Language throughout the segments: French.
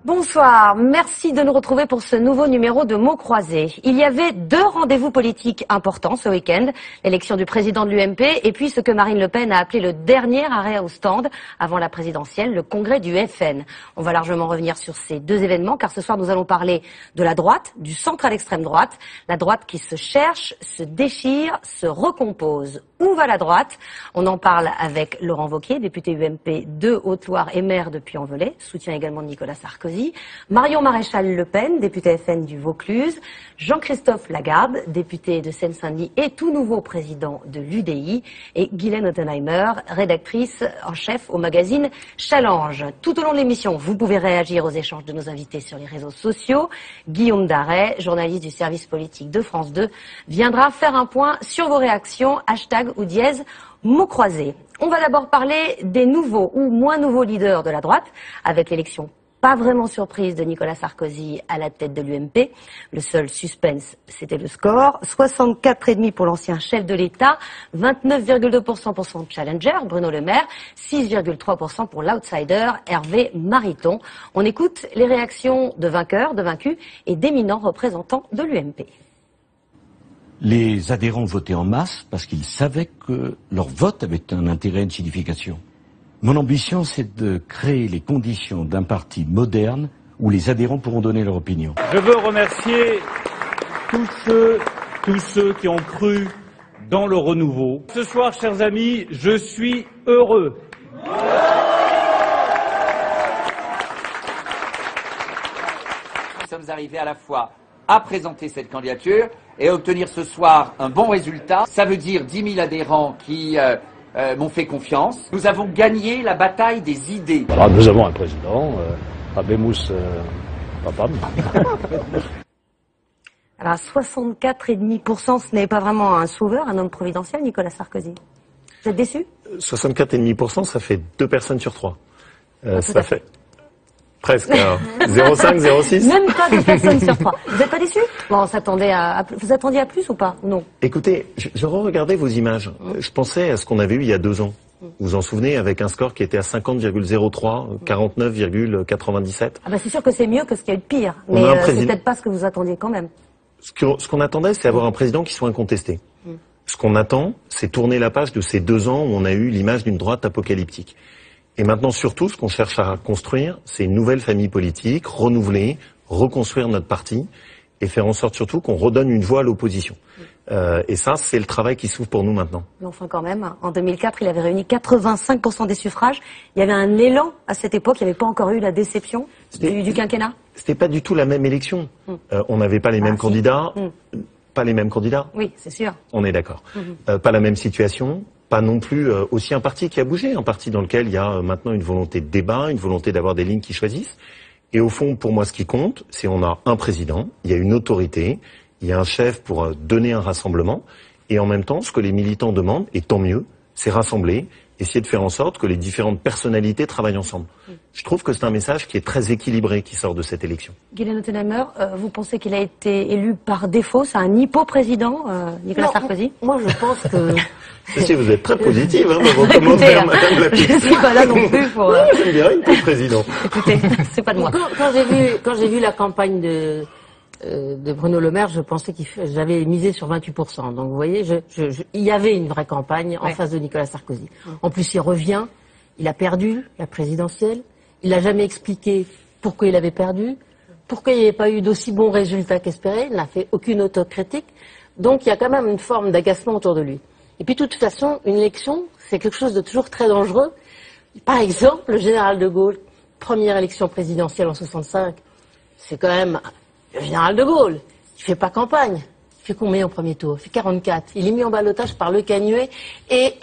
Bonsoir, merci de nous retrouver pour ce nouveau numéro de Mots Croisés. Il y avait deux rendez-vous politiques importants ce week-end, l'élection du président de l'UMP et puis ce que Marine Le Pen a appelé le dernier arrêt au stand avant la présidentielle, le congrès du FN. On va largement revenir sur ces deux événements car ce soir nous allons parler de la droite, du centre à l'extrême droite, la droite qui se cherche, se déchire, se recompose. Où va la droite? On en parle avec Laurent Wauquiez, député UMP de Haute-Loire et maire de Puy-en-Velay, soutien également de Nicolas Sarkozy. Marion Maréchal-Le Pen, député FN du Vaucluse. Jean-Christophe Lagarde, député de Seine-Saint-Denis et tout nouveau président de l'UDI. Et Guylaine Ottenheimer, rédactrice en chef au magazine Challenge. Tout au long de l'émission, vous pouvez réagir aux échanges de nos invités sur les réseaux sociaux. Guillaume Daret, journaliste du service politique de France 2, viendra faire un point sur vos réactions. Hashtag ou dièse mots croisés. On va d'abord parler des nouveaux ou moins nouveaux leaders de la droite, avec l'élection pas vraiment surprise de Nicolas Sarkozy à la tête de l'UMP. Le seul suspense, c'était le score. 64,5% pour l'ancien chef de l'État, 29,2% pour son challenger, Bruno Le Maire, 6,3% pour l'outsider, Hervé Mariton. On écoute les réactions de vainqueurs, de vaincus et d'éminents représentants de l'UMP. Les adhérents votaient en masse parce qu'ils savaient que leur vote avait un intérêt et une signification. Mon ambition, c'est de créer les conditions d'un parti moderne où les adhérents pourront donner leur opinion. Je veux remercier tous ceux qui ont cru dans le renouveau. Ce soir, chers amis, je suis heureux. Nous sommes arrivés à la fois à présenter cette candidature et à obtenir ce soir un bon résultat. Ça veut dire 10 000 adhérents qui m'ont fait confiance. Nous avons gagné la bataille des idées. Alors, nous avons un président, Abemous Papam. Alors, 64,5%, ce n'est pas vraiment un sauveur, un homme providentiel, Nicolas Sarkozy. Vous êtes déçu? 64,5%, ça fait 2 personnes sur 3. Ça fait presque 0,5, 0,6. Même pas 2 personnes sur 3. Vous n'êtes pas déçu? Bon, on s'attendait à plus. Vous attendiez à plus ou pas? Non. Écoutez, je re-regardais vos images. Je pensais à ce qu'on avait eu il y a 2 ans. Vous vous en souvenez, avec un score qui était à 50,03, 49,97. Ah bah c'est sûr que c'est mieux que ce qu'il y a eu de pire. Mais c'est peut-être pas ce que vous attendiez quand même. Ce qu'on attendait, c'est avoir un président qui soit incontesté. Ce qu'on attend, c'est tourner la page de ces 2 ans où on a eu l'image d'une droite apocalyptique. Et maintenant, surtout, ce qu'on cherche à construire, c'est une nouvelle famille politique, renouveler, reconstruire notre parti et faire en sorte surtout qu'on redonne une voix à l'opposition. Et ça, c'est le travail qui s'ouvre pour nous maintenant. Mais enfin, quand même, en 2004, il avait réuni 85% des suffrages. Il y avait un élan à cette époque. Il n'y avait pas encore eu la déception du quinquennat. C'était pas du tout la même élection. On n'avait pas les mêmes candidats. Pas les mêmes candidats. Oui, c'est sûr. On est d'accord. Pas la même situation. Pas non plus aussi un parti qui a bougé, un parti dans lequel il y a maintenant une volonté de débat, une volonté d'avoir des lignes qui choisissent. Et au fond, pour moi, ce qui compte, c'est on a un président, il y a une autorité, il y a un chef pour donner un rassemblement. Et en même temps, ce que les militants demandent, et tant mieux, c'est rassembler, essayer de faire en sorte que les différentes personnalités travaillent ensemble. Je trouve que c'est un message qui est très équilibré qui sort de cette élection. Guylaine Ottenheimer, vous pensez qu'il a été élu par défaut? C'est un hypo-président, Nicolas Sarkozy? Moi, je pense que... Si, vous êtes très positive dans vos commentaires, madame la je suis pas là non plus pour... J'aime bien une président. Écoutez, c'est pas de moi. Quand j'ai vu la campagne de Bruno Le Maire, je pensais j'avais misé sur 28%. Donc vous voyez, il y avait une vraie campagne en face de Nicolas Sarkozy. En plus, il revient, il a perdu la présidentielle, il n'a jamais expliqué pourquoi il avait perdu, pourquoi il n'y avait pas eu d'aussi bons résultats qu'espéré, il n'a fait aucune autocritique. Donc il y a quand même une forme d'agacement autour de lui. Et puis de toute façon, une élection, c'est quelque chose de toujours très dangereux. Par exemple, le général de Gaulle, première élection présidentielle en 65, c'est quand même le général de Gaulle. Il fait pas campagne. Il fait combien au premier tour? Il fait 44. Il est mis en ballottage par Le Canuet et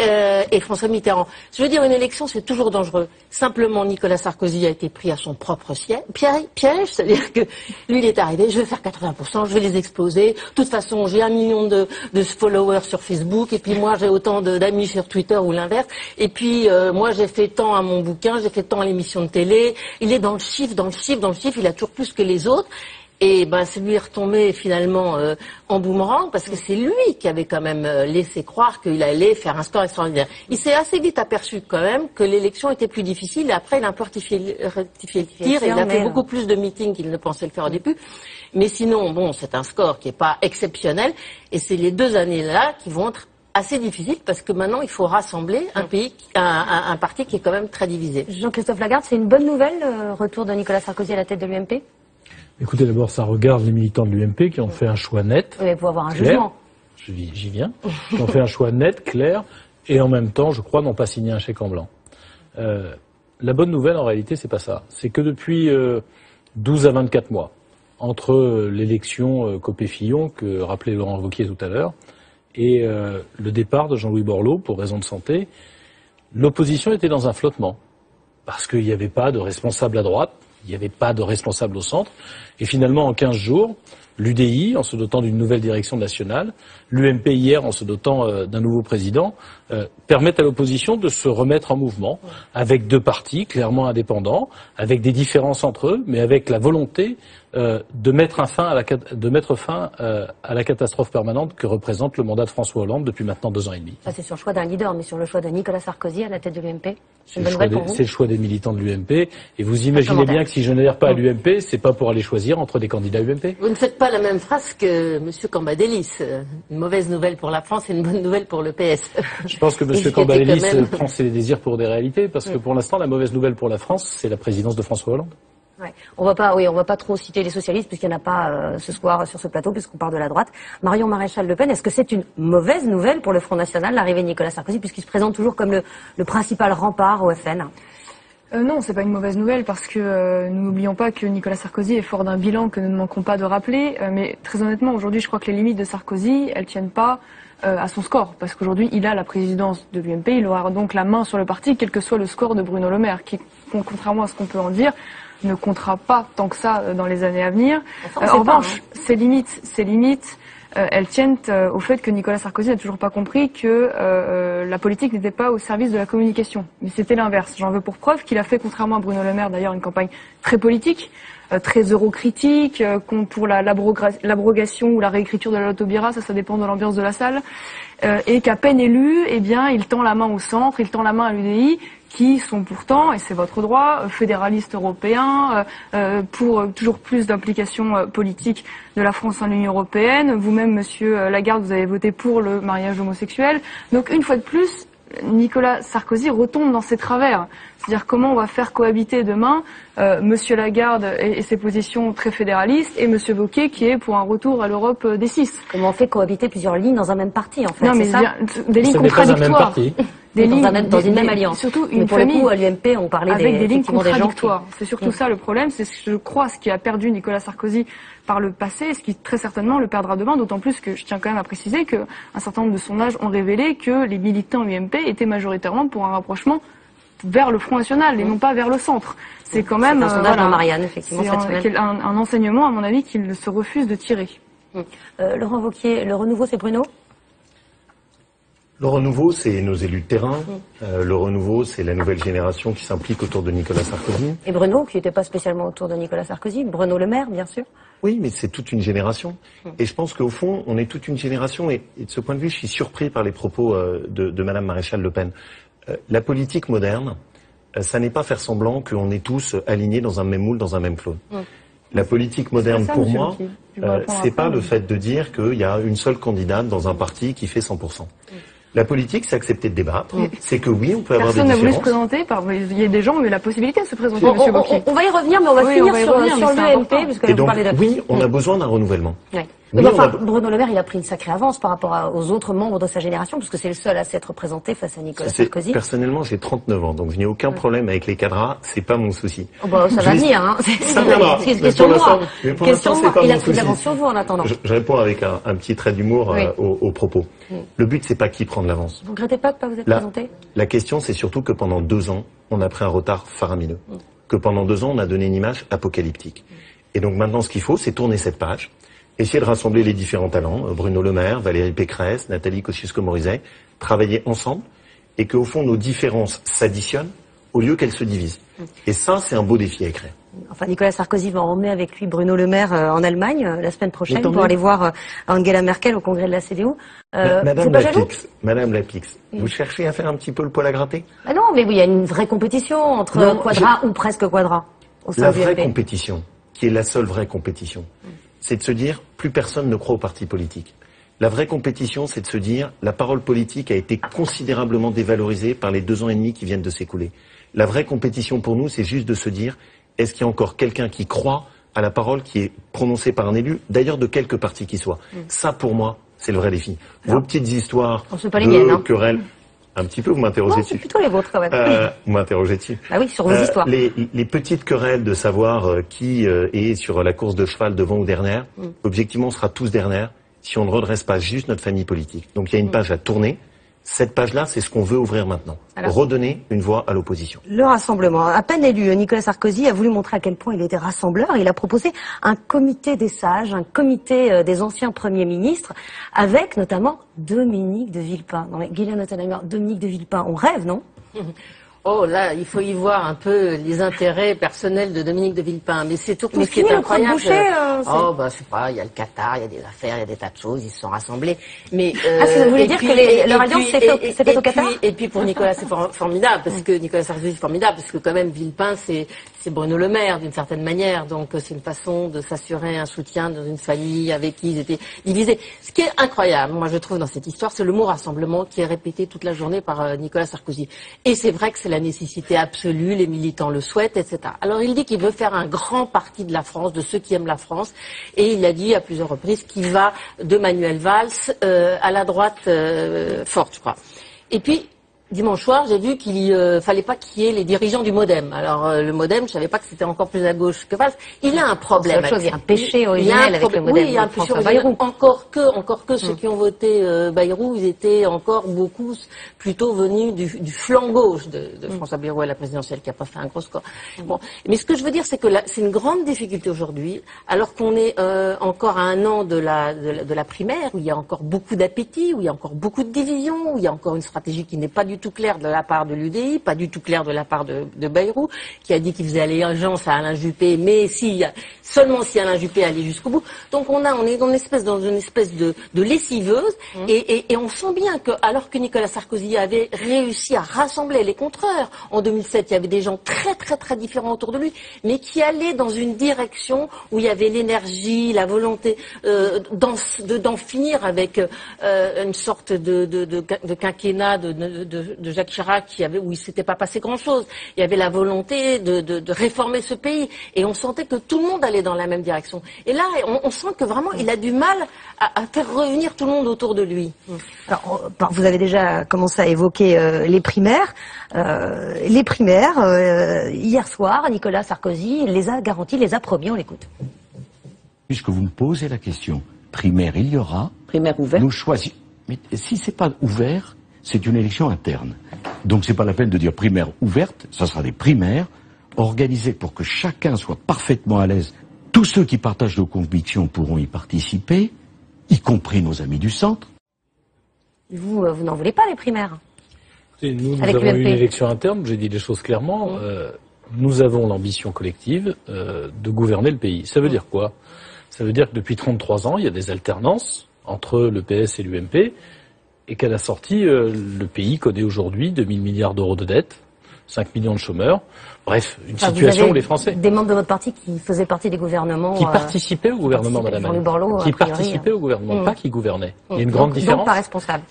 François Mitterrand. Je veux dire, une élection, c'est toujours dangereux. Simplement, Nicolas Sarkozy a été pris à son propre piège, c'est-à-dire que lui, il est arrivé, je vais faire 80%, je vais les exploser. De toute façon, j'ai 1 million de followers sur Facebook, et puis moi, j'ai autant d'amis sur Twitter ou l'inverse. Et puis, moi, j'ai fait tant à mon bouquin, j'ai fait tant à l'émission de télé. Il est dans le chiffre, il a toujours plus que les autres. Et ben, c'est lui retombé finalement en boomerang parce que c'est lui qui avait quand même laissé croire qu'il allait faire un score extraordinaire. Il s'est assez vite aperçu quand même que l'élection était plus difficile et après il a un peu rectifié le tir et il a fait beaucoup plus de meetings qu'il ne pensait le faire au début. Mais sinon, bon, c'est un score qui n'est pas exceptionnel et c'est les 2 années-là qui vont être assez difficiles parce que maintenant il faut rassembler un parti qui est quand même très divisé. Jean-Christophe Lagarde, c'est une bonne nouvelle, le retour de Nicolas Sarkozy à la tête de l'UMP? Écoutez, d'abord, ça regarde les militants de l'UMP qui ont fait un choix net. Oui, pour avoir un clair, jugement. J'y viens. Qui ont fait un choix net, clair, et en même temps, je crois, n'ont pas signé un chèque en blanc. La bonne nouvelle, en réalité, c'est pas ça. C'est que depuis 12 à 24 mois, entre l'élection Copé-Fillon, que rappelait Laurent Wauquiez tout à l'heure, et le départ de Jean-Louis Borloo pour raison de santé, l'opposition était dans un flottement. Parce qu'il n'y avait pas de responsable à droite, il n'y avait pas de responsable au centre. Et finalement, en 15 jours, l'UDI, en se dotant d'une nouvelle direction nationale, l'UMP hier, en se dotant d'un nouveau président, permettent à l'opposition de se remettre en mouvement, avec 2 partis clairement indépendants, avec des différences entre eux, mais avec la volonté de mettre fin à la catastrophe permanente que représente le mandat de François Hollande depuis maintenant 2 ans et demi. Ça, c'est sur le choix d'un leader, mais sur le choix de Nicolas Sarkozy à la tête de l'UMP, c'est une bonne nouvelle pour vous? C'est le choix des militants de l'UMP. Et vous imaginez bien que si je n'adhère pas à l'UMP, c'est pas pour aller choisir entre des candidats UMP. Vous ne faites pas la même phrase que M. Cambadélis. Une mauvaise nouvelle pour la France et une bonne nouvelle pour le PS. Je pense que M. Cambadélis prend ses désirs pour des réalités, parce que pour l'instant, la mauvaise nouvelle pour la France, c'est la présidence de François Hollande. Ouais. On va pas trop citer les socialistes puisqu'il n'y en a pas ce soir sur ce plateau puisqu'on parle de la droite. Marion Maréchal Le Pen, est-ce que c'est une mauvaise nouvelle pour le Front National, l'arrivée de Nicolas Sarkozy, puisqu'il se présente toujours comme le principal rempart au FN? Non, c'est pas une mauvaise nouvelle parce que nous n'oublions pas que Nicolas Sarkozy est fort d'un bilan que nous ne manquons pas de rappeler. Mais très honnêtement, aujourd'hui, je crois que les limites de Sarkozy, elles tiennent pas à son score, parce qu'aujourd'hui, il a la présidence de l'UMP, il aura donc la main sur le parti, quel que soit le score de Bruno Le Maire, qui, contrairement à ce qu'on peut en dire, ne comptera pas tant que ça dans les années à venir. En revanche, ces limites, elles tiennent au fait que Nicolas Sarkozy n'a toujours pas compris que la politique n'était pas au service de la communication. Mais c'était l'inverse. J'en veux pour preuve qu'il a fait, contrairement à Bruno Le Maire d'ailleurs, une campagne très politique, très eurocritique, pour l'abrogation ou la réécriture de la loi Taubira, ça dépend de l'ambiance de la salle, et qu'à peine élu, eh bien, il tend la main au centre, il tend la main à l'UDI, qui sont pourtant, et c'est votre droit, fédéralistes européens, pour toujours plus d'implication politique de la France en l'Union européenne. Vous-même, Monsieur Lagarde, vous avez voté pour le mariage homosexuel. Donc, une fois de plus, Nicolas Sarkozy retombe dans ses travers. C'est-à-dire comment on va faire cohabiter demain Monsieur Lagarde et ses positions très fédéralistes et Monsieur Wauquiez qui est pour un retour à l'Europe des 6. Comment on fait cohabiter plusieurs lignes dans un même parti, en fait? Non, mais ça des lignes contradictoires. Des lignes dans une même alliance. Surtout une pour famille le coup, à l'UMP, on parlait avec des lignes contradictoires. C'est surtout ça le problème. C'est, je crois, ce qui a perdu Nicolas Sarkozy par le passé, ce qui très certainement le perdra demain. D'autant plus que je tiens quand même à préciser que un certain nombre de sondages ont révélé que les militants UMP étaient majoritairement pour un rapprochement vers le Front National et non pas vers le centre. C'est quand même un sondage de Marianne, effectivement, cette semaine. Un enseignement, à mon avis, qu'il se refuse de tirer. Laurent Wauquiez, le renouveau, c'est Bruno? Le renouveau, c'est nos élus de terrain. Le renouveau, c'est la nouvelle génération qui s'implique autour de Nicolas Sarkozy. Et Bruno, qui n'était pas spécialement autour de Nicolas Sarkozy. Bruno Le Maire, bien sûr. Oui, mais c'est toute une génération. Et je pense qu'au fond, on est toute une génération. Et de ce point de vue, je suis surpris par les propos de Madame Maréchal Le Pen. La politique moderne, ça n'est pas faire semblant qu'on est tous alignés dans un même moule, dans un même clone. La politique moderne, pour moi, c'est pas le fait de dire qu'il y a une seule candidate dans un parti qui fait 100%. La politique, c'est accepter de débattre. C'est que oui, on peut avoir des différences. Personne n'a voulu se présenter. Il y a des gens qui ont eu la possibilité de se présenter, Monsieur Wauquiez. On va y revenir, mais on va finir sur l'UMP, parce que vous parlez de... Oui, on a besoin d'un renouvellement. Oui, enfin, Bruno Le Maire, il a pris une sacrée avance par rapport aux autres membres de sa génération, puisque c'est le seul à s'être présenté face à Nicolas Sarkozy. Personnellement, j'ai 39 ans, donc je n'ai aucun problème avec les cadras, c'est pas mon souci. Oh bah, ça va venir, hein. Ça viendra. C'est une question de moi. Il a pris de l'avance sur vous en attendant. Je réponds avec un petit trait d'humour aux propos. Le but, c'est pas qui prend de l'avance. Vous regrettez pas de pas vous être présenté? La question, c'est surtout que pendant 2 ans, on a pris un retard faramineux. Que pendant 2 ans, on a donné une image apocalyptique. Et donc maintenant, ce qu'il faut, c'est tourner cette page. Essayer de rassembler les différents talents, Bruno Le Maire, Valérie Pécresse, Nathalie Kosciusko-Morizet, travailler ensemble et qu'au fond nos différences s'additionnent au lieu qu'elles se divisent. Et ça, c'est un beau défi à écrire. Enfin, Nicolas Sarkozy va emmener avec lui Bruno Le Maire en Allemagne la semaine prochaine pour aller voir Angela Merkel au congrès de la CDU. Madame Lapix, vous cherchez à faire un petit peu le poil à gratter? Ah non, mais oui, il y a une vraie compétition entre Quadra ou presque Quadra au sein La du vraie MP. compétition, qui est la seule vraie compétition, c'est de se dire plus personne ne croit au parti politique. La vraie compétition, c'est de se dire la parole politique a été considérablement dévalorisée par les 2 ans et demi qui viennent de s'écouler. La vraie compétition pour nous, c'est juste de se dire est-ce qu'il y a encore quelqu'un qui croit à la parole qui est prononcée par un élu, d'ailleurs de quelque parti qu'il soit. Ça, pour moi, c'est le vrai défi. Vos petites histoires de querelles, un petit peu, vous m'interrogez dessus. C'est plutôt les vôtres, quand même. Vous m'interrogez dessus. Ah oui, sur vos histoires. Les petites querelles de savoir qui est sur la course de cheval devant ou derrière, objectivement, on sera tous derrière si on ne redresse pas juste notre famille politique. Donc il y a une page à tourner. Cette page-là, c'est ce qu'on veut ouvrir maintenant. Alors, redonner une voix à l'opposition. Le rassemblement. À peine élu, Nicolas Sarkozy a voulu montrer à quel point il était rassembleur. Il a proposé un comité des sages, un comité des anciens premiers ministres, avec notamment Dominique de Villepin. Non mais Guylaine Ottenheimer, Dominique de Villepin, on rêve, non? Oh là, il faut y voir un peu les intérêts personnels de Dominique de Villepin. Mais c'est tout ce qui est incroyable. Oh bah je sais pas, il y a le Qatar, il y a des affaires, il y a des tas de choses, ils se sont rassemblés. Mais vous voulez dire que leur alliance s'est faite au Qatar? Et puis pour Nicolas c'est formidable parce que Nicolas Sarkozy c'est formidable parce que quand même Villepin c'est Bruno Le Maire d'une certaine manière, donc c'est une façon de s'assurer un soutien dans une famille avec qui ils étaient divisés. Ce qui est incroyable, moi je trouve dans cette histoire, c'est le mot rassemblement qui est répété toute la journée par Nicolas Sarkozy. Et c'est vrai que c'est la nécessité absolue, les militants le souhaitent, etc. Alors il dit qu'il veut faire un grand parti de la France, de ceux qui aiment la France, et il a dit à plusieurs reprises qu'il va de Manuel Valls à la droite forte, je crois. Et puis dimanche soir, j'ai vu qu'il fallait pas qu'il y ait les dirigeants du MoDem. Alors le MoDem, je savais pas que c'était encore plus à gauche que Valls. Il a un problème. Il y a un péché originel avec le MoDem. Oui, il y a un péché originel. Encore que ceux qui ont voté Bayrou, ils étaient encore beaucoup plutôt venus du flanc gauche de François Bayrou à la présidentielle, qui a pas fait un gros score. Bon, mais ce que je veux dire, c'est que c'est une grande difficulté aujourd'hui, alors qu'on est encore à 1 an de la primaire, où il y a encore beaucoup d'appétit, où il y a encore beaucoup de divisions, où il y a encore une stratégie qui n'est pas du tout clair de la part de l'UDI, pas du tout clair de la part de Bayrou, qui a dit qu'il faisait allégeance à Alain Juppé, mais seulement si Alain Juppé allait jusqu'au bout. Donc on est dans une espèce de lessiveuse, et on sent bien que, alors que Nicolas Sarkozy avait réussi à rassembler les contreurs, en 2007, il y avait des gens très très très différents autour de lui, mais qui allaient dans une direction où il y avait l'énergie, la volonté d'en finir avec une sorte de quinquennat de Jacques Chirac où il s'était pas passé grand-chose. Il y avait la volonté de réformer ce pays, et on sentait que tout le monde allait dans la même direction. Et là, on sent que vraiment, il a du mal à faire revenir tout le monde autour de lui. Alors, vous avez déjà commencé à évoquer les primaires. Hier soir, Nicolas Sarkozy les a garantis, les a promis, on l'écoute. Puisque vous me posez la question, primaire il y aura. Primaire ouverte. Nous choisissons. Mais si c'est pas ouvert, c'est une élection interne. Donc c'est pas la peine de dire primaire ouverte, ça sera des primaires organisées pour que chacun soit parfaitement à l'aise. Tous ceux qui partagent nos convictions pourront y participer, y compris nos amis du centre. Vous n'en voulez pas les primaires? Nous avons eu une élection interne, j'ai dit les choses clairement. Nous avons l'ambition collective de gouverner le pays. Ça veut dire quoi? Ça veut dire que depuis 33 ans, il y a des alternances entre le PS et l'UMP, et qu'à la sortie, le pays connaît aujourd'hui 2000 milliards d'euros de dettes, 5 millions de chômeurs. Bref, une situation où les Français... Des membres de votre parti qui faisaient partie des gouvernements... Qui participaient au gouvernement, madame Anne. Qui participaient au gouvernement, pas qui gouvernaient. Il y a une grande différence. Donc pas responsable.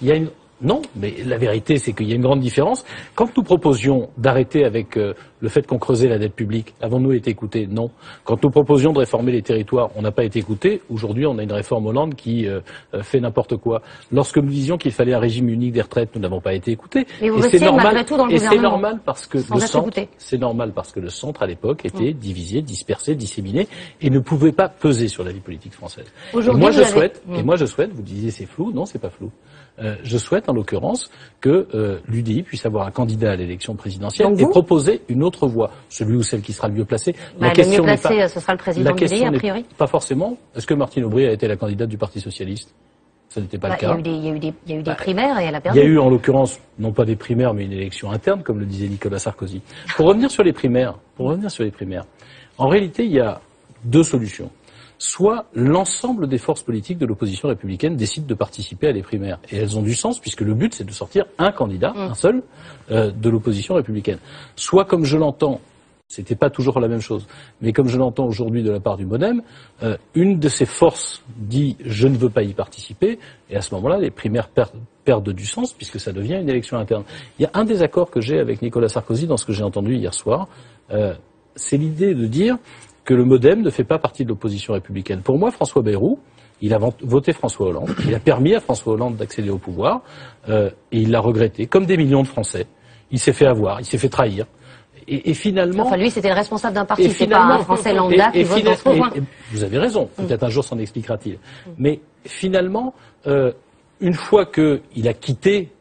Non, mais la vérité, c'est qu'il y a une grande différence. Quand nous proposions d'arrêter avec le fait qu'on creusait la dette publique, avons-nous été écoutés? Non. Quand nous proposions de réformer les territoires, on n'a pas été écoutés. Aujourd'hui, on a une réforme Hollande qui fait n'importe quoi. Lorsque nous disions qu'il fallait un régime unique des retraites, nous n'avons pas été écoutés. Et c'est normal. Et c'est normal parce que le centre, à l'époque, était divisé, dispersé, disséminé, et ne pouvait pas peser sur la vie politique française. Et moi, je souhaite, vous disiez c'est flou, non, c'est pas flou. Je souhaite, en l'occurrence, que l'UDI puisse avoir un candidat à l'élection présidentielle et proposer une autre voie, celui ou celle qui sera le mieux placé. La question le mieux placé, ce sera le président de l'UDI, a priori. Pas forcément. Est-ce que Martine Aubry a été la candidate du Parti socialiste? Ça n'était pas le cas. Il y a eu des primaires et elle a perdu. Il y a eu, en l'occurrence, non pas des primaires, mais une élection interne, comme le disait Nicolas Sarkozy. Pour revenir sur les primaires, En réalité, il y a deux solutions. Soit l'ensemble des forces politiques de l'opposition républicaine décident de participer à les primaires. Et elles ont du sens, puisque le but, c'est de sortir un candidat, un seul, de l'opposition républicaine. Soit, comme je l'entends, c'était pas toujours la même chose, mais comme je l'entends aujourd'hui de la part du MoDem, une de ces forces dit « je ne veux pas y participer », et à ce moment-là, les primaires perdent du sens, puisque ça devient une élection interne. Il y a un désaccord que j'ai avec Nicolas Sarkozy dans ce que j'ai entendu hier soir, c'est l'idée de dire que le MoDem ne fait pas partie de l'opposition républicaine. Pour moi, François Bayrou, il a voté François Hollande, il a permis à François Hollande d'accéder au pouvoir, et il l'a regretté, comme des millions de Français. Il s'est fait avoir, il s'est fait trahir. Et finalement... Enfin, lui, c'était le responsable d'un parti, c'est pas un Français lambda qui vote dans son coin. Vous avez raison, peut-être un jour s'en expliquera-t-il. Mais finalement, une fois qu'il a quitté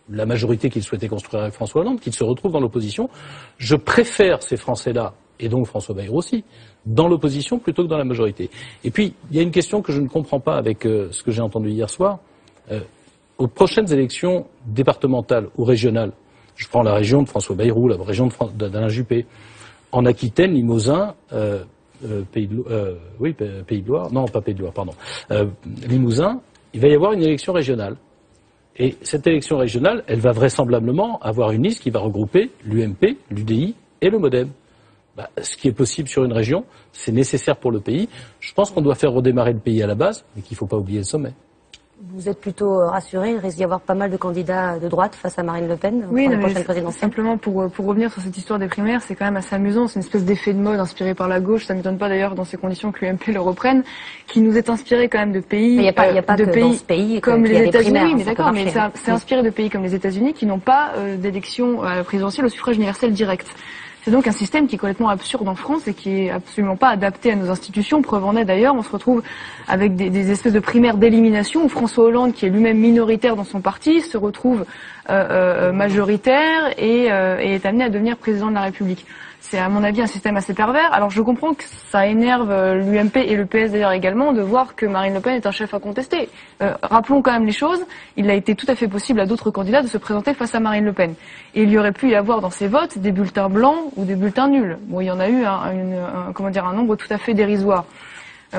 la majorité qu'il souhaitait construire avec François Hollande, qu'il se retrouve dans l'opposition, je préfère ces Français-là, et donc François Bayrou aussi, dans l'opposition plutôt que dans la majorité. Et puis, il y a une question que je ne comprends pas avec ce que j'ai entendu hier soir. Aux prochaines élections départementales ou régionales, je prends la région de François Bayrou, la région d'Alain Juppé, en Aquitaine, Limousin, Pays de Loire, non, pas Pays de Loire, pardon, Limousin, il va y avoir une élection régionale. Et cette élection régionale, elle va vraisemblablement avoir une liste qui va regrouper l'UMP, l'UDI et le MoDem. Ce qui est possible sur une région, c'est nécessaire pour le pays. Je pense qu'on doit faire redémarrer le pays à la base, mais qu'il ne faut pas oublier le sommet. Vous êtes plutôt rassuré, il risque d'y avoir pas mal de candidats de droite face à Marine Le Pen pour la prochaine présidentielle. Simplement pour revenir sur cette histoire des primaires, c'est quand même assez amusant, c'est une espèce d'effet de mode inspiré par la gauche, ça ne m'étonne pas d'ailleurs dans ces conditions que l'UMP le reprenne, qui nous est inspiré quand même de pays, il y a pas de pays dans ce pays comme les États-Unis, mais d'accord, mais c'est c'est inspiré de pays comme les États-Unis qui n'ont pas d'élection présidentielle au suffrage universel direct. C'est donc un système qui est complètement absurde en France et qui est absolument pas adapté à nos institutions. Preuve en est d'ailleurs, on se retrouve avec des espèces de primaires d'élimination où François Hollande, qui est lui-même minoritaire dans son parti, se retrouve majoritaire et est amené à devenir président de la République. C'est à mon avis un système assez pervers. Alors je comprends que ça énerve l'UMP et le PS d'ailleurs également de voir que Marine Le Pen est un chef à contester. Rappelons quand même les choses, il a été tout à fait possible à d'autres candidats de se présenter face à Marine Le Pen. Et il y aurait pu y avoir dans ces votes des bulletins blancs ou des bulletins nuls. Bon, il y en a eu un nombre tout à fait dérisoire.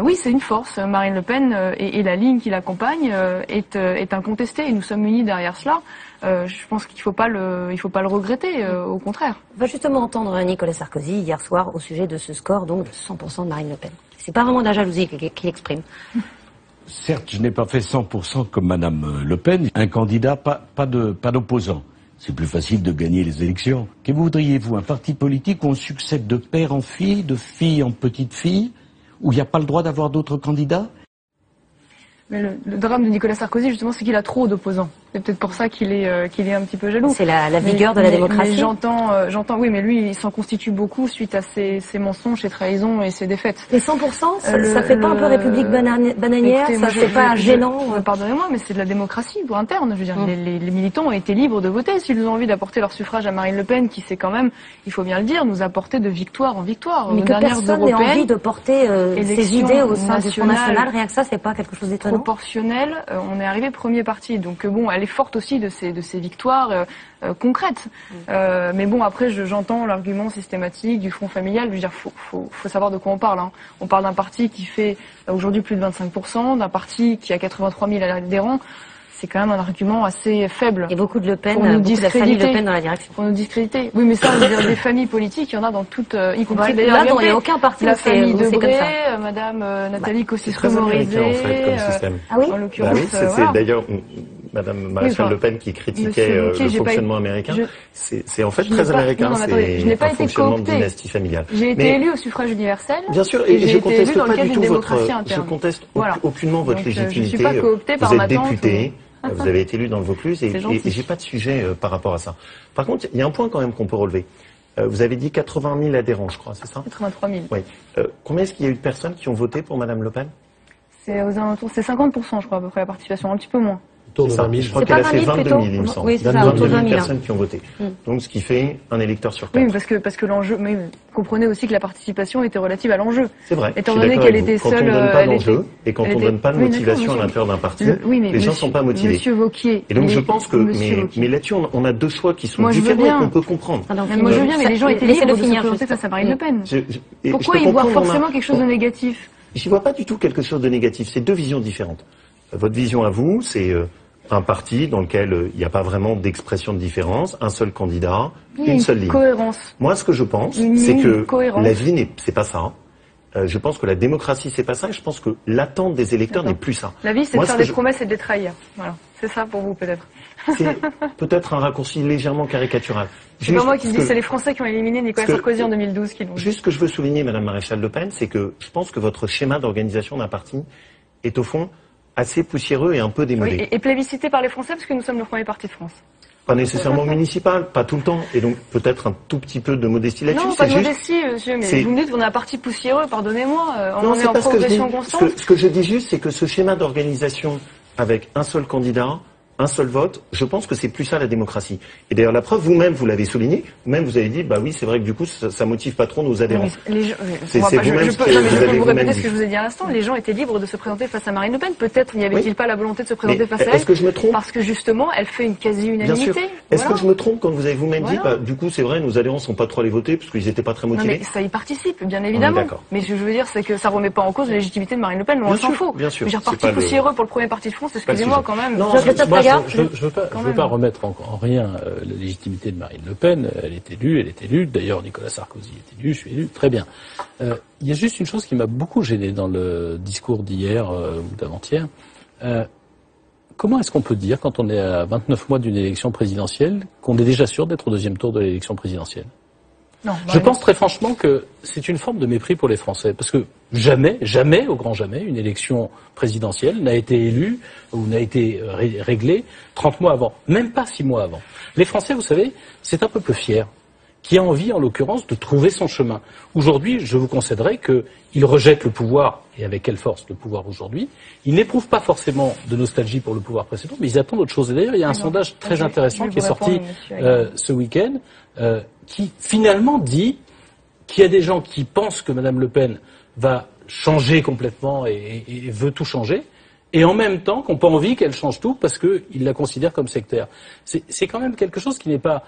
Oui, c'est une force. Marine Le Pen et la ligne qui l'accompagne est incontestée et nous sommes unis derrière cela. Je pense qu'il faut pas le regretter, au contraire. On va justement entendre Nicolas Sarkozy hier soir au sujet de ce score donc de 100% de Marine Le Pen. C'est pas vraiment de la jalousie qu'il exprime. Certes, je n'ai pas fait 100% comme Madame Le Pen, un candidat, pas d'opposant. C'est plus facile de gagner les élections. Que voudriez-vous, un parti politique où on succède de père en fille, de fille en petite fille, où il n'y a pas le droit d'avoir d'autres candidats? Mais le drame de Nicolas Sarkozy, justement, c'est qu'il a trop d'opposants. C'est peut-être pour ça qu'il est un petit peu jaloux. C'est la vigueur de la démocratie. Mais j'entends, oui, mais lui, il s'en constitue beaucoup suite à ses mensonges, ses trahisons et ses défaites. Et 100%, ça fait pas un peu république bananière? Écoutez, ça fait pas gênant? Pardonnez-moi, mais c'est de la démocratie interne. Je veux dire, les militants ont été libres de voter s'ils ont envie d'apporter leur suffrage à Marine Le Pen, qui s'est quand même, il faut bien le dire, nous apporter de victoire en victoire. Mais que personne n'ait envie de porter ses idées au sein du Front National, rien que ça, c'est pas quelque chose d'étonnant? Proportionnel, on est arrivé premier parti. Donc bon, elle est forte aussi de ces victoires concrètes. Mais bon, après, j'entends l'argument systématique du Front familial. Je veux dire, faut savoir de quoi on parle. Hein. On parle d'un parti qui fait aujourd'hui plus de 25%, d'un parti qui a 83 000 adhérents. C'est quand même un argument assez faible. Et beaucoup de Le Pen, beaucoup de la famille Le Pen dans la direction. Pour nous discréditer. Oui, mais ça, je veux dire, des familles politiques, il y en a dans toutes, y compris d'ailleurs. Là, il n'y a aucun parti la famille Debré, Madame Nathalie Kosciusko-Morizet. En fait, comme système. Ah oui? En l'occurrence, c'est d'ailleurs Madame Maréchal Le Pen qui critiquait le fonctionnement américain. C'est en fait très américain, c'est un fonctionnement de dynastie familiale. J'ai été élue au suffrage universel. Bien sûr, et je conteste pas du tout je conteste aucunement votre légitimité. Je suis pas cooptée par ma tante. Vous êtes député. Vous avez été élu dans le Vaucluse et j'ai pas de sujet par rapport à ça. Par contre, il y a un point quand même qu'on peut relever. Vous avez dit 80 000 adhérents, je crois, c'est ça? 83 000. Oui. Combien est-ce qu'il y a eu de personnes qui ont voté pour Madame Le Pen? C'est aux alentours, c'est 50%, je crois, à peu près, la participation, un petit peu moins. Autour de 20 000. Je crois C'est qu'elle pas a fait 20 000 22 000, plutôt il me semble. Oui, c'est ça, 22 autour de 000 20 000. personnes qui ont voté. Donc, ce qui fait un électeur sur 4. Oui, parce que l'enjeu, mais comprenez aussi que la participation était relative à l'enjeu. C'est vrai. Étant je suis donné d'accord qu'elle avec vous. était Quand seule, on donne pas elle d'enjeu était- et quand elle on était- donne pas de Oui, d'accord, motivation à monsieur. l'intérieur d'un parti, Oui, mais les gens sont pas motivés. Monsieur Wauquiez. Et donc, je pense que, Monsieur Wauquiez. mais là-dessus, on a deux choix qui sont Moi, je veux différents et bien. qu'on peut comprendre. Ah, donc, Moi je veux bien, mais les gens étaient libres Laissez-le de se finir. présenter juste. face à Marine Le Pen. Et Pourquoi je y peux voir comprendre, forcément quelque chose de négatif? J'y vois pas du tout quelque chose de négatif. C'est deux visions différentes. Votre vision à vous, c'est un parti dans lequel il n'y a pas vraiment d'expression de différence, un seul candidat, Il y a une seule ligne. cohérence. Moi, ce que je pense, Une c'est ligne, que cohérence. la vie c'est pas ça. Je pense que la démocratie, c'est pas ça. Et je pense que l'attente des électeurs n'est plus ça. La vie, c'est Moi, de faire ce que des je- promesses et de les trahir. Voilà. C'est ça pour vous, peut-être. C'est peut-être un raccourci légèrement caricatural. C'est pas moi qui ce dis, que- c'est les Français qui ont éliminé Nicolas ce que- Sarkozy en 2012 qui l'ont dit. Juste ce que je veux souligner, Madame Maréchal Le Pen, c'est que je pense que votre schéma d'organisation d'un parti est au fond assez poussiéreux et un peu démodé. Oui, et plébiscité par les Français parce que nous sommes le premier parti de France. Pas nécessairement municipal, pas tout le temps, et donc peut-être un tout petit peu de modestie là-dessus. Non, pas de c'est juste- modestie, monsieur, mais c'est- vous me dites qu'on a un parti poussiéreux, pardonnez-moi. On Non, en est c'est en pas ce que je dis. progression constante. Ce que je dis juste, c'est que ce schéma d'organisation avec un seul candidat, un seul vote, je pense que c'est plus ça la démocratie. Et d'ailleurs, la preuve, vous-même, vous l'avez souligné, vous-même, vous avez dit, bah oui, c'est vrai que du coup, ça motive pas trop nos adhérents. Mais les gens, C'est on va pas- vous-même je qui peux, avez- non, mais je vous peux avez vous vous-même répéter ce dit. que je vous ai dit à l'instant. Les gens étaient libres de se présenter face à Marine Le Pen. Peut-être n'y avait-il Oui. pas la volonté de se présenter Mais face à elle. est-ce que je me trompe? Parce que justement, elle fait une Bien sûr. quasi-unanimité. Est-ce Voilà. que je me trompe quand vous avez vous-même dit, Voilà. du coup, c'est vrai, nos adhérents sont pas trop allés voter parce qu'ils étaient pas très Non, motivés? mais ça y participe, bien évidemment. d'accord. Mais ce que je veux dire, c'est que ça remet pas en cause la légitimité de Marine Le Pen, loin Bien s'en sûr, faut. bien sûr. Je veux dire, C'est parti pas le- poussiéreux pour le premier parti de France, pas le excusez-moi sujet. quand même. Non, Jean-Christophe moi, Lagarde, je veux pas remettre en rien la légitimité de Marine Le Pen. Elle est élue. D'ailleurs, Nicolas Sarkozy est élu, je suis élu. Très bien. Il y a juste une chose qui m'a beaucoup gêné dans le discours d'hier ou d'avant-hier. Comment est-ce qu'on peut dire, quand on est à 29 mois d'une élection présidentielle, qu'on est déjà sûr d'être au deuxième tour de l'élection présidentielle? Non, Je pense très franchement que c'est une forme de mépris pour les Français, parce que jamais, au grand jamais, une élection présidentielle n'a été élue ou n'a été réglée 30 mois avant, même pas 6 mois avant. Les Français, vous savez, c'est un peuple fier, qui a envie, en l'occurrence, de trouver son chemin. Aujourd'hui, je vous concéderai qu'il rejette le pouvoir, et avec quelle force le pouvoir aujourd'hui. Ils n'éprouvent pas forcément de nostalgie pour le pouvoir précédent, mais ils attendent autre chose. Et d'ailleurs, il y a un sondage très intéressant qui est sorti ce week-end, qui finalement dit qu'il y a des gens qui pensent que Mme Le Pen va changer complètement et veut tout changer, et en même temps qu'on n'a pas envie qu'elle change tout parce qu'ils la considèrent comme sectaire. C'est quand même quelque chose qui n'est pas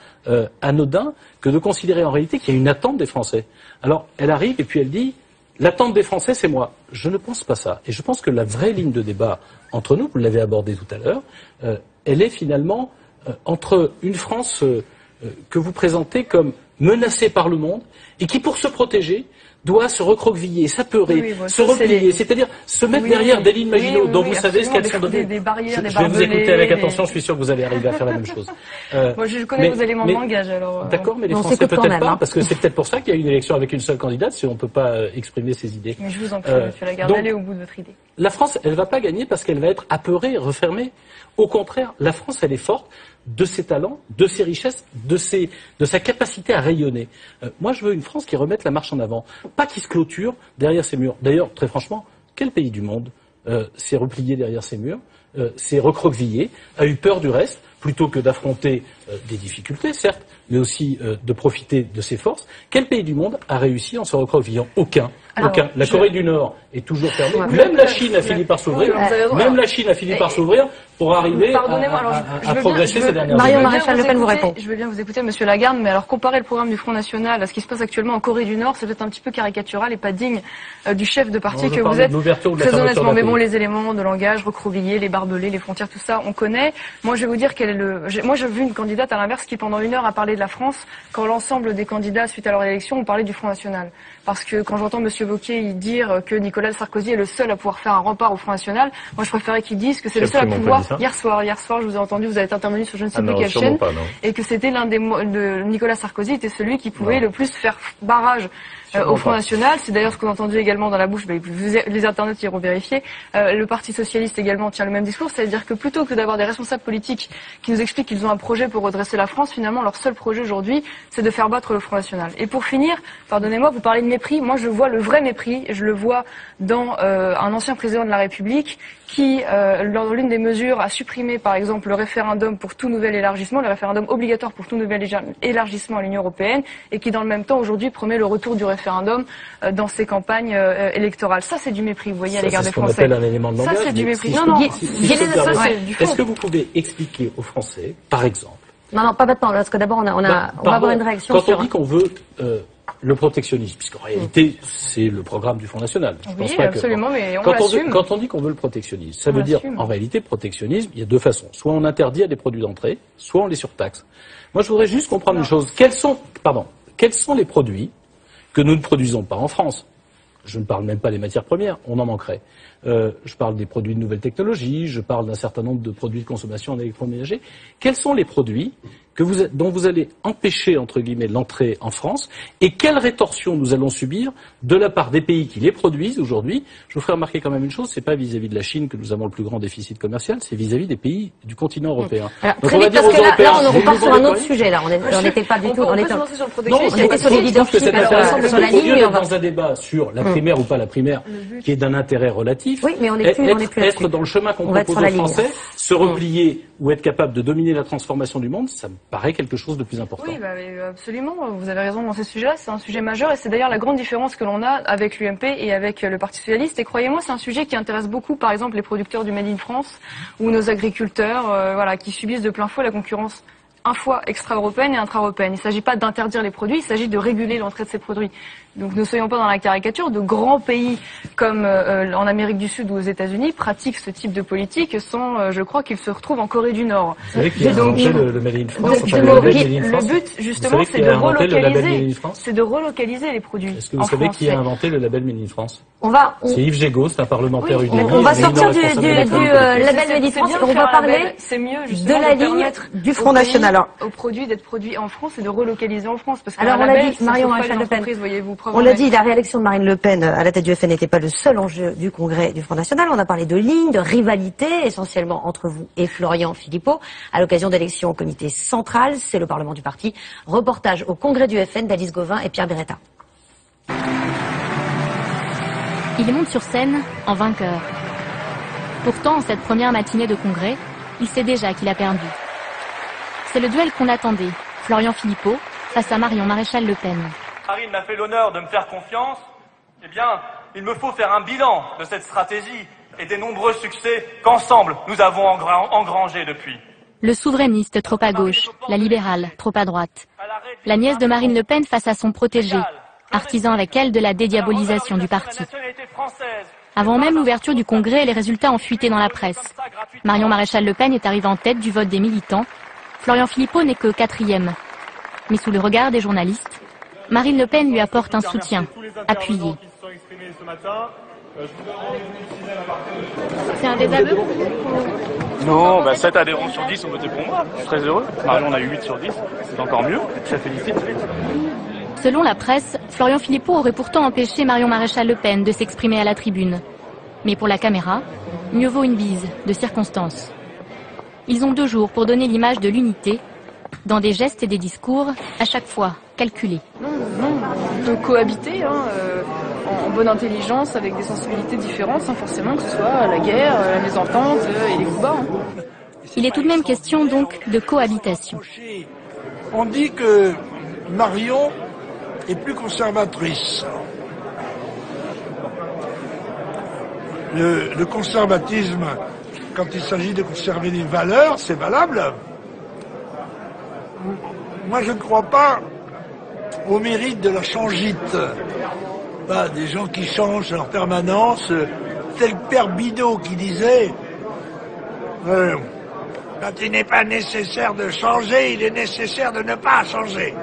anodin que de considérer en réalité qu'il y a une attente des Français. Alors, elle arrive et puis elle dit « l'attente des Français, c'est moi ». Je ne pense pas ça. Et je pense que la vraie ligne de débat entre nous, vous l'avez abordé tout à l'heure, elle est finalement entre une France que vous présentez comme menacée par le monde et qui, pour se protéger, doit se recroqueviller, s'apeurer, se replier, c'est-à-dire se mettre derrière des lignes Maginot dont vous savez ce qu'elles sont données. Des barrières, des Je vais vous barbelés, écouter avec attention, je suis sûr que vous allez arriver à faire la même chose. Moi, je connais vos éléments de langage, alors. D'accord, mais les on Français s'écoute quand peut-être même, pas, hein. parce que c'est peut-être pour ça qu'il y a une élection avec une seule candidate, si on ne peut pas exprimer ses idées. Mais je vous en prie, monsieur Lagarde, donc, allez au bout de votre idée. La France, elle va pas gagner parce qu'elle va être apeurée, refermée. Au contraire, la France, elle est forte de ses talents, de ses richesses, de sa capacité à rayonner. Moi, je veux une France qui remette la marche en avant, pas qui se clôture derrière ses murs. D'ailleurs, très franchement, quel pays du monde s'est replié derrière ses murs, s'est recroquevillé, a eu peur du reste, plutôt que d'affronter des difficultés, certes, mais aussi de profiter de ses forces? Quel pays du monde a réussi en se recroquevillant? Aucun. Alors, Aucun. La Corée du Nord est toujours fermée. Ouais. Même la Chine a fini par s'ouvrir. Oui, vous avez raison. Même la Chine a fini par s'ouvrir pour arriver Pardonnez-moi, alors, à progresser ces dernières Marion années. Maréchal Le Pen vous répond. Je veux bien vous écouter, monsieur Lagarde, mais alors comparer le programme du Front National à ce qui se passe actuellement en Corée du Nord, c'est peut-être un petit peu caricatural et pas digne du chef de parti que vous êtes. Très honnêtement, mais bon, les éléments de langage, recroquevillés, les barbelés, les frontières, tout ça, on connaît. Moi, je vais vous dire quel est moi, j'ai vu une candidate à l'inverse qui, pendant 1 heure, a parlé de la France quand l'ensemble des candidats, suite à leur élection, ont parlé du Front National. Parce que quand j'entends monsieur Wauquiez dire que Nicolas Sarkozy est le seul à pouvoir faire un rempart au Front National, moi, je préférais qu'il dise que c'est le seul à pouvoir. Hier soir, je vous ai entendu, vous avez intervenu sur je ne sais plus quelle chaîne, et que c'était Nicolas Sarkozy était celui qui pouvait le plus faire barrage au Front National. C'est d'ailleurs ce qu'on a entendu également dans la bouche, les internautes iront vérifier. Le Parti Socialiste également tient le même discours, c'est-à-dire que plutôt que d'avoir des responsables politiques qui nous expliquent qu'ils ont un projet pour redresser la France, finalement leur seul projet aujourd'hui, c'est de faire battre le Front National. Et pour finir, pardonnez-moi, vous parlez de mépris, moi je vois le vrai mépris, je le vois dans un ancien président de la République qui, lors de l'une des mesures, a supprimé par exemple le référendum pour tout nouvel élargissement, le référendum obligatoire pour tout nouvel élargissement à l'Union européenne, et qui dans le même temps aujourd'hui promet le retour du référendum dans ses campagnes électorales. Ça c'est du mépris, vous voyez, à l'égard des Français. Ça c'est ce qu'on appelle un élément de langage. Ça c'est du mépris. Si Non, non, est-ce que vous pouvez expliquer aux Français, par exemple... Non, pas maintenant, parce que d'abord on va avoir une réaction quand sur... on dit qu'on veut le protectionnisme, puisqu'en réalité c'est le programme du Front National. Je pense pas absolument, mais quand on dit qu'on veut le protectionnisme, ça veut dire en réalité protectionnisme, il y a deux façons. Soit on interdit à des produits d'entrée, soit on les surtaxe. Moi je voudrais juste comprendre une chose. Quels sont les produits que nous ne produisons pas en France? Je ne parle même pas des matières premières, on en manquerait. Je parle des produits de nouvelles technologies, je parle d'un certain nombre de produits de consommation en électroménager. Quels sont les produits dont vous allez empêcher, entre guillemets, l'entrée en France, et quelle rétorsion nous allons subir de la part des pays qui les produisent aujourd'hui? Je vous ferai remarquer quand même une chose, c'est pas vis-à-vis de la Chine que nous avons le plus grand déficit commercial, c'est vis-à-vis des pays du continent européen. Alors, donc on va dire aux Européens, là, on repart sur un autre sujet, là. On n'était pas du tout, on était sur les leaderships, sur la ligne, et on va dans un débat sur la primaire ou pas la primaire, qui est d'un intérêt relatif. Oui, mais on n'est plus être dans le chemin qu'on propose aux Français, se replier ou être capable de dominer la transformation du monde, ça me paraît quelque chose de plus important. Oui, absolument. Vous avez raison dans ce sujet-là. C'est un sujet majeur et c'est d'ailleurs la grande différence que l'on a avec l'UMP et avec le Parti Socialiste. Et croyez-moi, c'est un sujet qui intéresse beaucoup, par exemple, les producteurs du Made in France ou nos agriculteurs, qui subissent de plein fouet la concurrence à la fois extra-européenne et intra-européenne. Il ne s'agit pas d'interdire les produits, il s'agit de réguler l'entrée de ces produits. Donc ne soyons pas dans la caricature. De grands pays comme en Amérique du Sud ou aux États-Unis pratiquent ce type de politique sans, je crois, qu'ils se retrouvent en Corée du Nord. Vous savez qui a inventé le Made in France? Le but, justement, c'est de relocaliser les produits. Est-ce que vous savez qui a inventé le label Made in France? C'est Yves Gégaud, c'est un parlementaire UDI. On va sortir du label Made in France et on va parler de la ligne du Front National. Aux produits d'être produits en France et de relocaliser en France. Parce que alors on l'a dit, Marion Maréchal Le Pen. On l'a dit, la réélection de Marine Le Pen à la tête du FN n'était pas le seul enjeu du congrès du Front National. On a parlé de lignes, de rivalité, essentiellement entre vous et Florian Philippot, à l'occasion d'élections au comité central. C'est le Parlement du parti. Reportage au congrès du FN d'Alice Gauvin et Pierre Beretta. Il monte sur scène en vainqueur. Pourtant, en cette première matinée de congrès, il sait déjà qu'il a perdu. C'est le duel qu'on attendait, Florian Philippot face à Marion Maréchal Le Pen. Marine m'a fait l'honneur de me faire confiance. Eh bien, il me faut faire un bilan de cette stratégie et des nombreux succès qu'ensemble nous avons engrangés depuis. Le souverainiste trop à gauche, la libérale trop à droite. La nièce de Marine Le Pen face à son protégé, artisan avec elle de la dédiabolisation du parti. Avant même l'ouverture du congrès, les résultats ont fuité dans la presse. Marion Maréchal Le Pen est arrivée en tête du vote des militants. Florian Philippot n'est que 4e. Mais sous le regard des journalistes, Marine Le Pen lui apporte un soutien appuyé. C'est un désaveu? Non, 7 adhérents sur 10 ont voté pour moi. Je suis très heureux. Marion, on a eu 8 sur 10. C'est encore mieux. Je la félicite. Selon la presse, Florian Philippot aurait pourtant empêché Marion Maréchal Le Pen de s'exprimer à la tribune. Mais pour la caméra, mieux vaut une bise de circonstance. Ils ont 2 jours pour donner l'image de l'unité, dans des gestes et des discours, à chaque fois calculés. Non, on peut cohabiter en bonne intelligence avec des sensibilités différentes sans forcément que ce soit la guerre, la mésentente et les coups bas. Il est tout de même question donc de cohabitation. On dit que Marion est plus conservatrice. Le conservatisme, quand il s'agit de conserver des valeurs, c'est valable. Moi, je ne crois pas au mérite de la changite. Des gens qui changent en permanence. C'est le père Bidot qui disait quand il n'est pas nécessaire de changer, il est nécessaire de ne pas changer.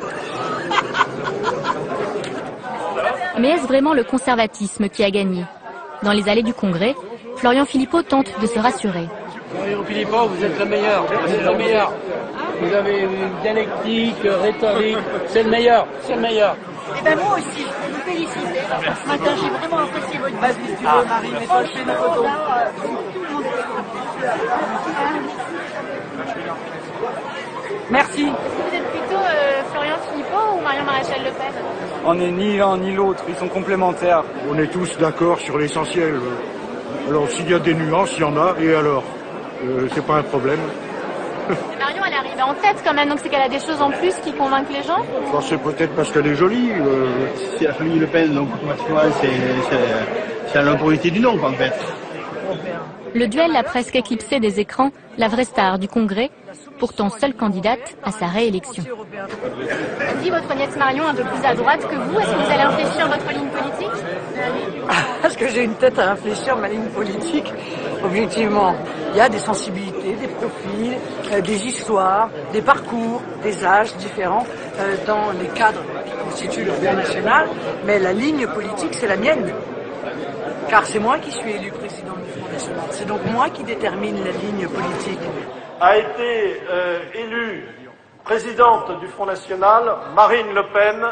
Mais est-ce vraiment le conservatisme qui a gagné? Dans les allées du Congrès, Florian Philippot tente de se rassurer. Florian Philippot, vous êtes le meilleur. Vous êtes le meilleur. Vous avez une dialectique, rhétorique. C'est le meilleur. C'est le meilleur. Et moi aussi. féliciter pour ce matin. J'ai vraiment apprécié votre Vas-y, si tu veux, Marine, et toi, je fais une photo. Merci. Vous êtes plutôt Florian Philippot ou Marion Maréchal Le Pen? On n'est ni l'un ni l'autre, ils sont complémentaires. On est tous d'accord sur l'essentiel. Alors s'il y a des nuances, il y en a, et alors c'est pas un problème. Mais Marion, elle est arrivée en tête quand même, donc c'est qu'elle a des choses en plus qui convainquent les gens? Enfin, c'est peut-être parce qu'elle est jolie. C'est la famille Le Pen, donc moi, c'est la notoriété du nom, en fait. Le duel l'a presque éclipsé des écrans, la vraie star du Congrès, pourtant seule candidate à sa réélection. On dit votre nièce Marion un peu plus à droite que vous. Est-ce que vous allez infléchir votre ligne politique? Est-ce que j'ai une tête à infléchir ma ligne politique? Objectivement, il y a des sensibilités, des profils, des histoires, des parcours, des âges différents dans les cadres qui constituent le Front National, mais la ligne politique, c'est la mienne. Car c'est moi qui suis élu président du Front National. C'est donc moi qui détermine la ligne politique. A été élue présidente du Front National Marine Le Pen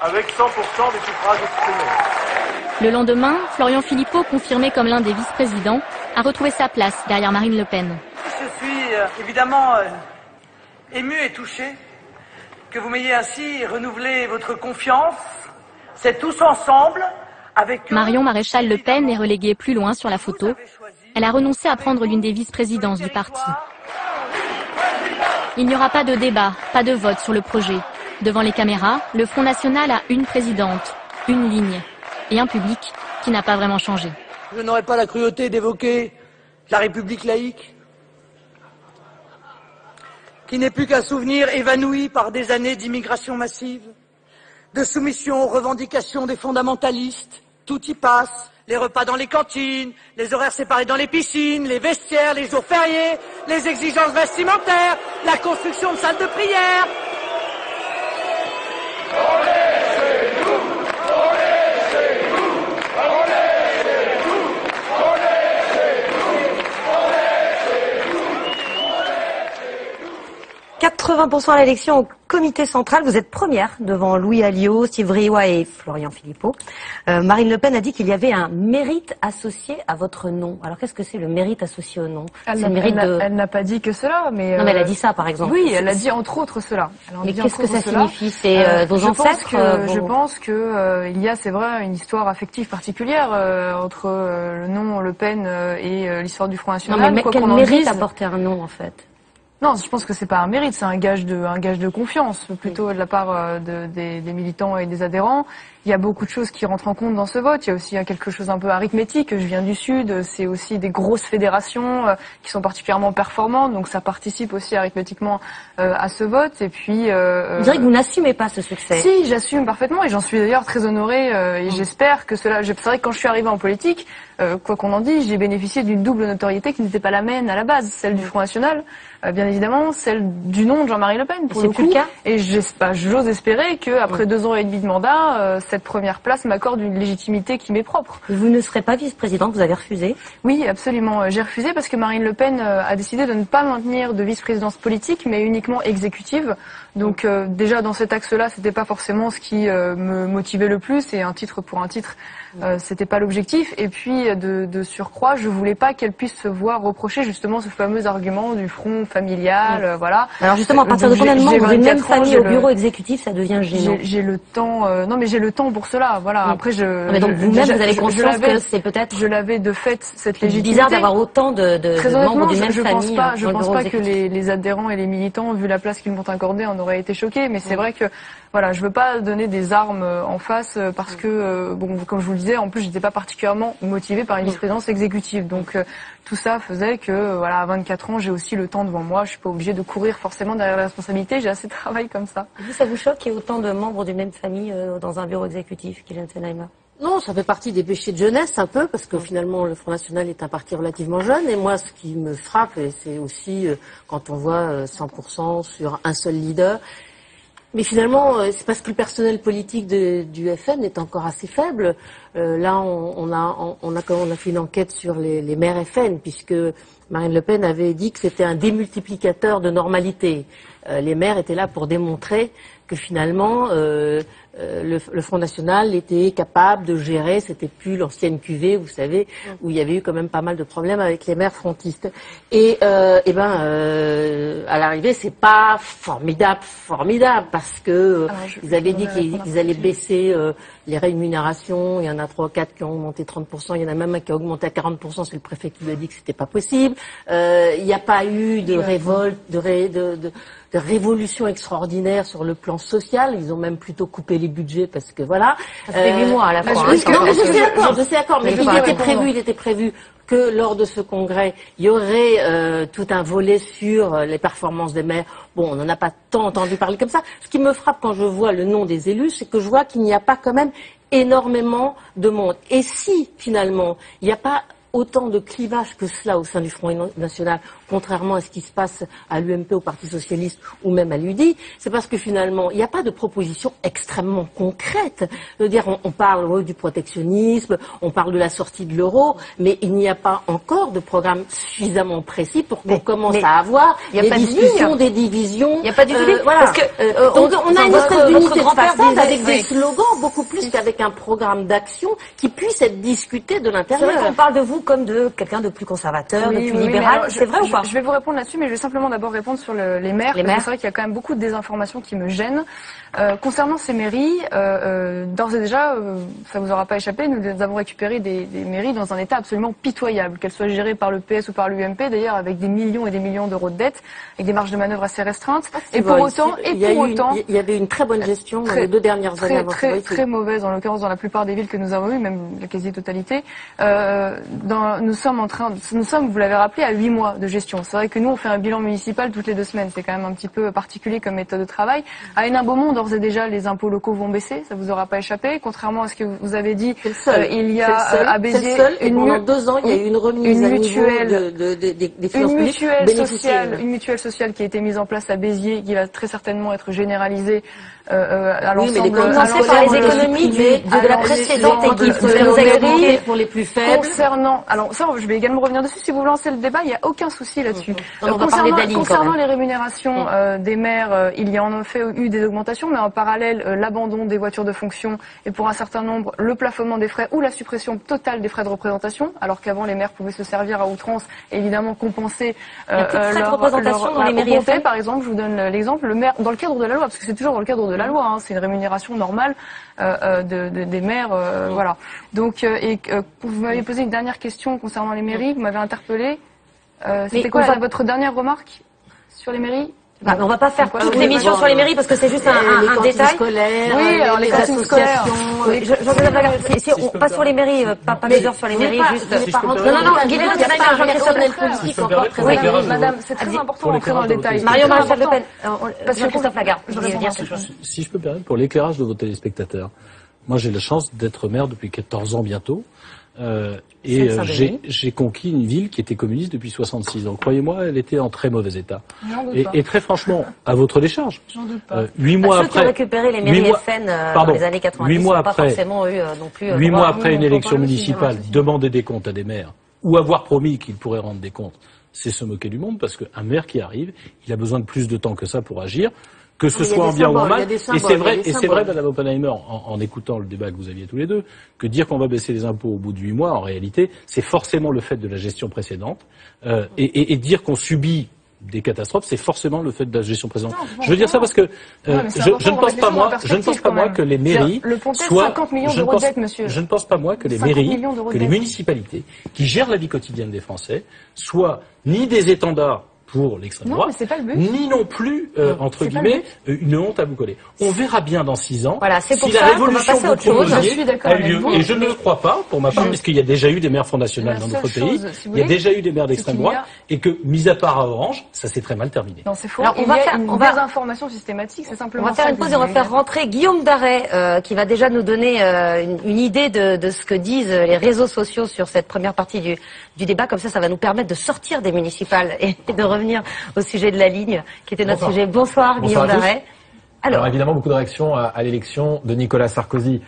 avec 100% des suffrages exprimés. Le lendemain, Florian Philippot, confirmé comme l'un des vice-présidents, a retrouvé sa place derrière Marine Le Pen. Je suis évidemment ému et touché que vous m'ayez ainsi renouvelé votre confiance. C'est tous ensemble. Marion Maréchal Le Pen est reléguée plus loin sur la photo. Elle a renoncé à prendre l'une des vice-présidences du parti. Il n'y aura pas de débat, pas de vote sur le projet. Devant les caméras, le Front National a une présidente, une ligne et un public qui n'a pas vraiment changé. Je n'aurais pas la cruauté d'évoquer la République laïque, qui n'est plus qu'un souvenir évanoui par des années d'immigration massive, de soumission aux revendications des fondamentalistes. Tout y passe, les repas dans les cantines, les horaires séparés dans les piscines, les vestiaires, les jours fériés, les exigences vestimentaires, la construction de salles de prière. « 80% à l'élection au comité central. Vous êtes première devant Louis Alliot, Steve Briouat et Florian Philippot. Marine Le Pen a dit qu'il y avait un mérite associé à votre nom. Alors qu'est-ce que c'est le mérite associé au nom? Elle n'a pas dit que cela, mais... Non, mais elle a dit ça, par exemple. Oui, elle a dit entre autres cela. Mais qu'est-ce que ça signifie? C'est vos ancêtres? Je pense que il y a, c'est vrai, une histoire affective particulière entre le nom Le Pen et l'histoire du Front National. Non, mais quel mérite apporter un nom, en fait? Non, je pense que c'est pas un mérite, c'est un gage de confiance, plutôt de la part des militants et des adhérents. Il y a beaucoup de choses qui rentrent en compte dans ce vote. Il y a aussi quelque chose un peu arithmétique. Je viens du Sud, c'est aussi des grosses fédérations qui sont particulièrement performantes, donc ça participe aussi arithmétiquement à ce vote. Et puis, vous direz que vous n'assumez pas ce succès? Si, j'assume parfaitement, et j'en suis d'ailleurs très honorée. Et j'espère que cela. C'est vrai que quand je suis arrivée en politique, quoi qu'on en dise, j'ai bénéficié d'une double notoriété qui n'était pas la mienne à la base, celle du Front National, bien évidemment, celle du nom de Jean-Marie Le Pen pour le coup. C'est plus le cas. Et j'ose espérer que après 2 ans et demi de mandat, cette première place m'accorde une légitimité qui m'est propre. Vous ne serez pas vice-présidente, vous avez refusé? Oui, absolument. J'ai refusé parce que Marine Le Pen a décidé de ne pas maintenir de vice-présidence politique, mais uniquement exécutive. Donc déjà dans cet axe-là, c'était pas forcément ce qui me motivait le plus, et un titre pour un titre, c'était pas l'objectif. Et puis de surcroît, je voulais pas qu'elle puisse se voir reprocher justement ce fameux argument du front familial, voilà. Alors justement, à partir de combien de membres d'une même famille au bureau exécutif, ça devient gênant? J'ai le temps, non mais j'ai le temps pour cela, voilà. Après mais donc vous-même, vous avez conscience que c'est peut-être... Je l'avais de fait cette légitimité. Bizarre d'avoir autant de membres d'une même famille. Je pense pas que les adhérents et les militants, vu la place qu'ils m'ont accordée, en auraient été choqués, mais c'est vrai que voilà, je veux pas donner des armes en face parce que bon, comme je vous le disais, en plus j'étais pas particulièrement motivée par une vice-présidence exécutive. Donc tout ça faisait que voilà, à 24 ans, j'ai aussi le temps devant moi, je suis pas obligée de courir forcément derrière la responsabilité, j'ai assez de travail comme ça. Vous, ça vous choque qu'il y ait autant de membres d'une même famille dans un bureau exécutif, Kylian Senheimer? Non, ça fait partie des péchés de jeunesse un peu, parce que finalement le Front National est un parti relativement jeune, et moi ce qui me frappe, c'est aussi quand on voit 100% sur un seul leader. Mais finalement, c'est parce que le personnel politique du FN est encore assez faible. là, on a fait une enquête sur les maires FN, puisque Marine Le Pen avait dit que c'était un démultiplicateur de normalité. Les maires étaient là pour démontrer que finalement le Front National était capable de gérer, c'était plus l'ancienne QV, vous savez, où il y avait eu quand même pas mal de problèmes avec les maires frontistes. Et à l'arrivée, c'est pas formidable, parce que ils avaient dit qu'ils allaient baisser les rémunérations. Il y en a 3 ou 4 qui ont augmenté 30%, il y en a même un qui a augmenté à 40%, c'est le préfet qui lui a dit que c'était pas possible. Il n'y a pas eu de révolte, de révolution extraordinaire sur le plan social. Ils ont même plutôt coupé les budgets parce que voilà. Ça fait 8 mois à la fois. Je suis d'accord, mais il était prévu que lors de ce congrès, il y aurait tout un volet sur les performances des maires. Bon, on n'en a pas tant entendu parler comme ça. Ce qui me frappe quand je vois le nom des élus, c'est que je vois qu'il n'y a pas quand même énormément de monde. Et si, finalement, il n'y a pas autant de clivage que cela au sein du Front National, contrairement à ce qui se passe à l'UMP, au Parti Socialiste ou même à l'UDI, c'est parce que finalement, il n'y a pas de proposition extrêmement concrète. Je veux dire, on parle du protectionnisme, on parle de la sortie de l'euro, mais il n'y a pas encore de programme suffisamment précis pour qu'on commence à avoir des discussions, des divisions. Il n'y a pas d'unité. Voilà. Parce que, donc on a une espèce d'unité de façade avec des slogans beaucoup plus qu'avec un programme d'action qui puisse être discuté de l'intérieur. C'est vrai qu'on parle de vous comme de quelqu'un de plus conservateur, de plus libéral. C'est vrai ou pas? Je vais vous répondre là-dessus, mais je vais simplement d'abord répondre sur les maires. C'est vrai qu'il y a quand même beaucoup de désinformations qui me gênent. Concernant ces mairies, d'ores et déjà, ça vous aura pas échappé, nous avons récupéré des mairies dans un état absolument pitoyable, qu'elles soient gérées par le PS ou par l'UMP, d'ailleurs avec des millions et des millions d'euros de dettes, avec des marges de manœuvre assez restreintes. Et pour autant, il y avait une très bonne gestion dans les 2 dernières années. Très mauvaise, en l'occurrence dans la plupart des villes que nous avons eues, même la quasi-totalité. Nous sommes, vous l'avez rappelé, à 8 mois de gestion. C'est vrai que nous, on fait un bilan municipal toutes les 2 semaines. C'est quand même un petit peu particulier comme méthode de travail. À Hénin-Beaumont, d'ores et déjà, les impôts locaux vont baisser. Ça vous aura pas échappé. Contrairement à ce que vous avez dit, il y a à Béziers pendant 2 ans, il y a eu une remise à niveau des finances publiques. Une mutuelle sociale qui a été mise en place à Béziers, qui va très certainement être généralisée à l'ensemble. Par les économies de la précédente équipe, ce que vous avez dit pour les plus faibles. Concernant, alors ça, je vais également revenir dessus. Si vous lancez le débat, il n'y a aucun souci là-dessus. Concernant les rémunérations des maires, il y a en effet eu des augmentations, mais en parallèle, l'abandon des voitures de fonction et pour un certain nombre, le plafonnement des frais ou la suppression totale des frais de représentation, alors qu'avant les maires pouvaient se servir à outrance et évidemment compenser leur représentation dans les mairies. Par exemple, je vous donne l'exemple, le maire, dans le cadre de la loi, parce que c'est toujours dans le cadre de la loi, hein, c'est une rémunération normale des maires, voilà. Donc, vous m'avez posé une dernière question concernant les mairies, vous m'avez interpellé. C'était quoi votre dernière remarque sur les mairies? On va pas faire toute l'émission sur les mairies parce que c'est juste un détail. Scolaires, oui, alors les associations. Oui, si on passe sur les mairies, pas plusieurs sur les mairies, juste. Non, Guilherme, il n'y a pas Jean-Christophe politique encore très Madame, c'est très important d'entrer dans le détail. Marion Maréchal Le Pen, Jean-Christophe Lagarde, je voulais dire quelque chose. Si je peux me permettre, pour l'éclairage de vos téléspectateurs, moi j'ai la chance d'être maire depuis 14 ans bientôt. Et j'ai conquis une ville qui était communiste depuis 66 ans. Croyez-moi, elle était en très mauvais état. Et très franchement, à votre décharge. 8 mois après. Ceux qui ont récupéré les mairies FN dans les années 90 8 mois n'ont pas forcément eu non plus. 8 mois après une élection municipale, demander des comptes à des maires ou avoir promis qu'ils pourraient rendre des comptes, c'est se moquer du monde parce qu'un maire qui arrive, il a besoin de plus de temps que ça pour agir. Que ce soit en bien ou en mal, et c'est vrai, Madame Oppenheimer, en écoutant le débat que vous aviez tous les deux, que dire qu'on va baisser les impôts au bout de 8 mois, en réalité, c'est forcément le fait de la gestion précédente, et dire qu'on subit des catastrophes, c'est forcément le fait de la gestion précédente. Je veux dire ça parce que je ne pense pas moi que les mairies soient. Je ne pense pas moi que les mairies, que les municipalités qui gèrent la vie quotidienne des Français soient ni des étendards pour l'extrême droite, ni non plus, entre guillemets, une honte à vous coller. On verra bien dans 6 ans si la révolution que vous proposiez a eu lieu. Et je ne le crois pas, pour ma part, puisqu'il y a déjà eu des maires Front National dans notre pays, il y a déjà eu des maires d'extrême droite, et que, mis à part à Orange, ça s'est très mal terminé. Non, c'est faux. Alors, il y a une désinformation systématique, c'est simplement ça. On va faire une pause et on va faire rentrer Guillaume Darey, qui va déjà nous donner une idée de ce que disent les réseaux sociaux sur cette première partie du débat. Comme ça va nous permettre de sortir des municipales et de revenir au sujet de la ligne, qui était notre sujet. Bonsoir Guillaume Darey. Alors évidemment, beaucoup de réactions à l'élection de Nicolas Sarkozy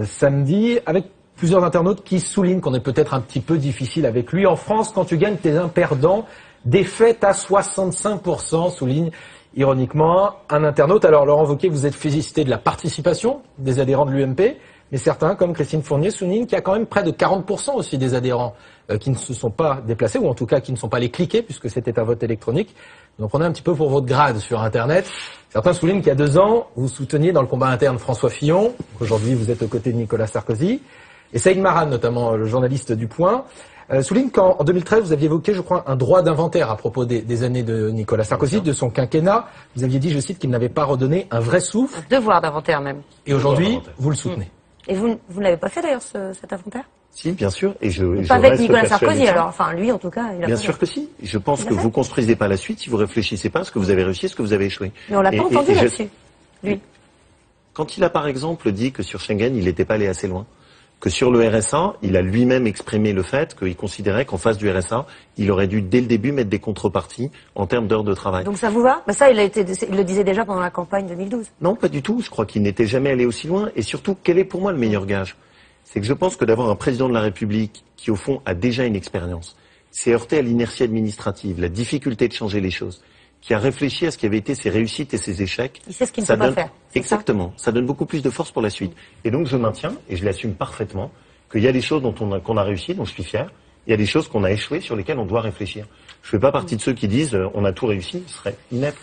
samedi, avec Plusieurs internautes qui soulignent qu'on est peut-être un petit peu difficile avec lui. En France, quand tu gagnes, t'es un perdant. Défaite à 65%, souligne ironiquement un internaute. Alors Laurent Wauquiez, vous êtes félicité de la participation des adhérents de l'UMP, mais certains, comme Christine Fournier, soulignent qu'il y a quand même près de 40% aussi des adhérents qui ne se sont pas déplacés, ou en tout cas qui ne sont pas allés cliquer, puisque c'était un vote électronique. Donc prenez un petit peu pour votre grade sur Internet. Certains soulignent qu'il y a 2 ans, vous souteniez dans le combat interne François Fillon, qu'aujourd'hui vous êtes aux côtés de Nicolas Sarkozy, et Saïd Maran, notamment le journaliste du Point, souligne qu'en 2013, vous aviez évoqué, je crois, un droit d'inventaire à propos des années de Nicolas Sarkozy, de son quinquennat. Vous aviez dit, je cite, qu'il n'avait pas redonné un vrai souffle. Un devoir d'inventaire même. Et aujourd'hui, vous le soutenez. Et vous ne l'avez pas fait d'ailleurs, cet inventaire? Si, bien sûr. Et pas avec Nicolas Sarkozy alors, enfin lui en tout cas. Il a bien sûr que si. Je pense que vous construisez pas la suite si vous réfléchissez pas à ce que vous avez réussi, à ce que vous avez échoué. Mais on l'a pas entendu là-dessus, lui. Quand il a par exemple dit que sur Schengen, il n'était pas allé assez loin, que sur le RSA, il a lui-même exprimé le fait qu'il considérait qu'en face du RSA, il aurait dû dès le début mettre des contreparties en termes d'heures de travail. Donc ça vous va? Bah ça, il le disait déjà pendant la campagne 2012. Non, pas du tout. Je crois qu'il n'était jamais allé aussi loin. Et surtout, quel est pour moi le meilleur gage? C'est que je pense que d'avoir un président de la République qui, au fond, a déjà une expérience, s'est heurté à l'inertie administrative, la difficulté de changer les choses, qui a réfléchi à ce qui avait été ses réussites et ses échecs. Il sait ce qu'il ne peut pas faire. Exactement. Ça donne beaucoup plus de force pour la suite. Et donc, je maintiens, et je l'assume parfaitement, qu'il y a des choses qu'on a réussi, dont je suis fier. Il y a des choses qu'on a échoué, sur lesquelles on doit réfléchir. Je fais pas partie de ceux qui disent, on a tout réussi, ce serait inepte.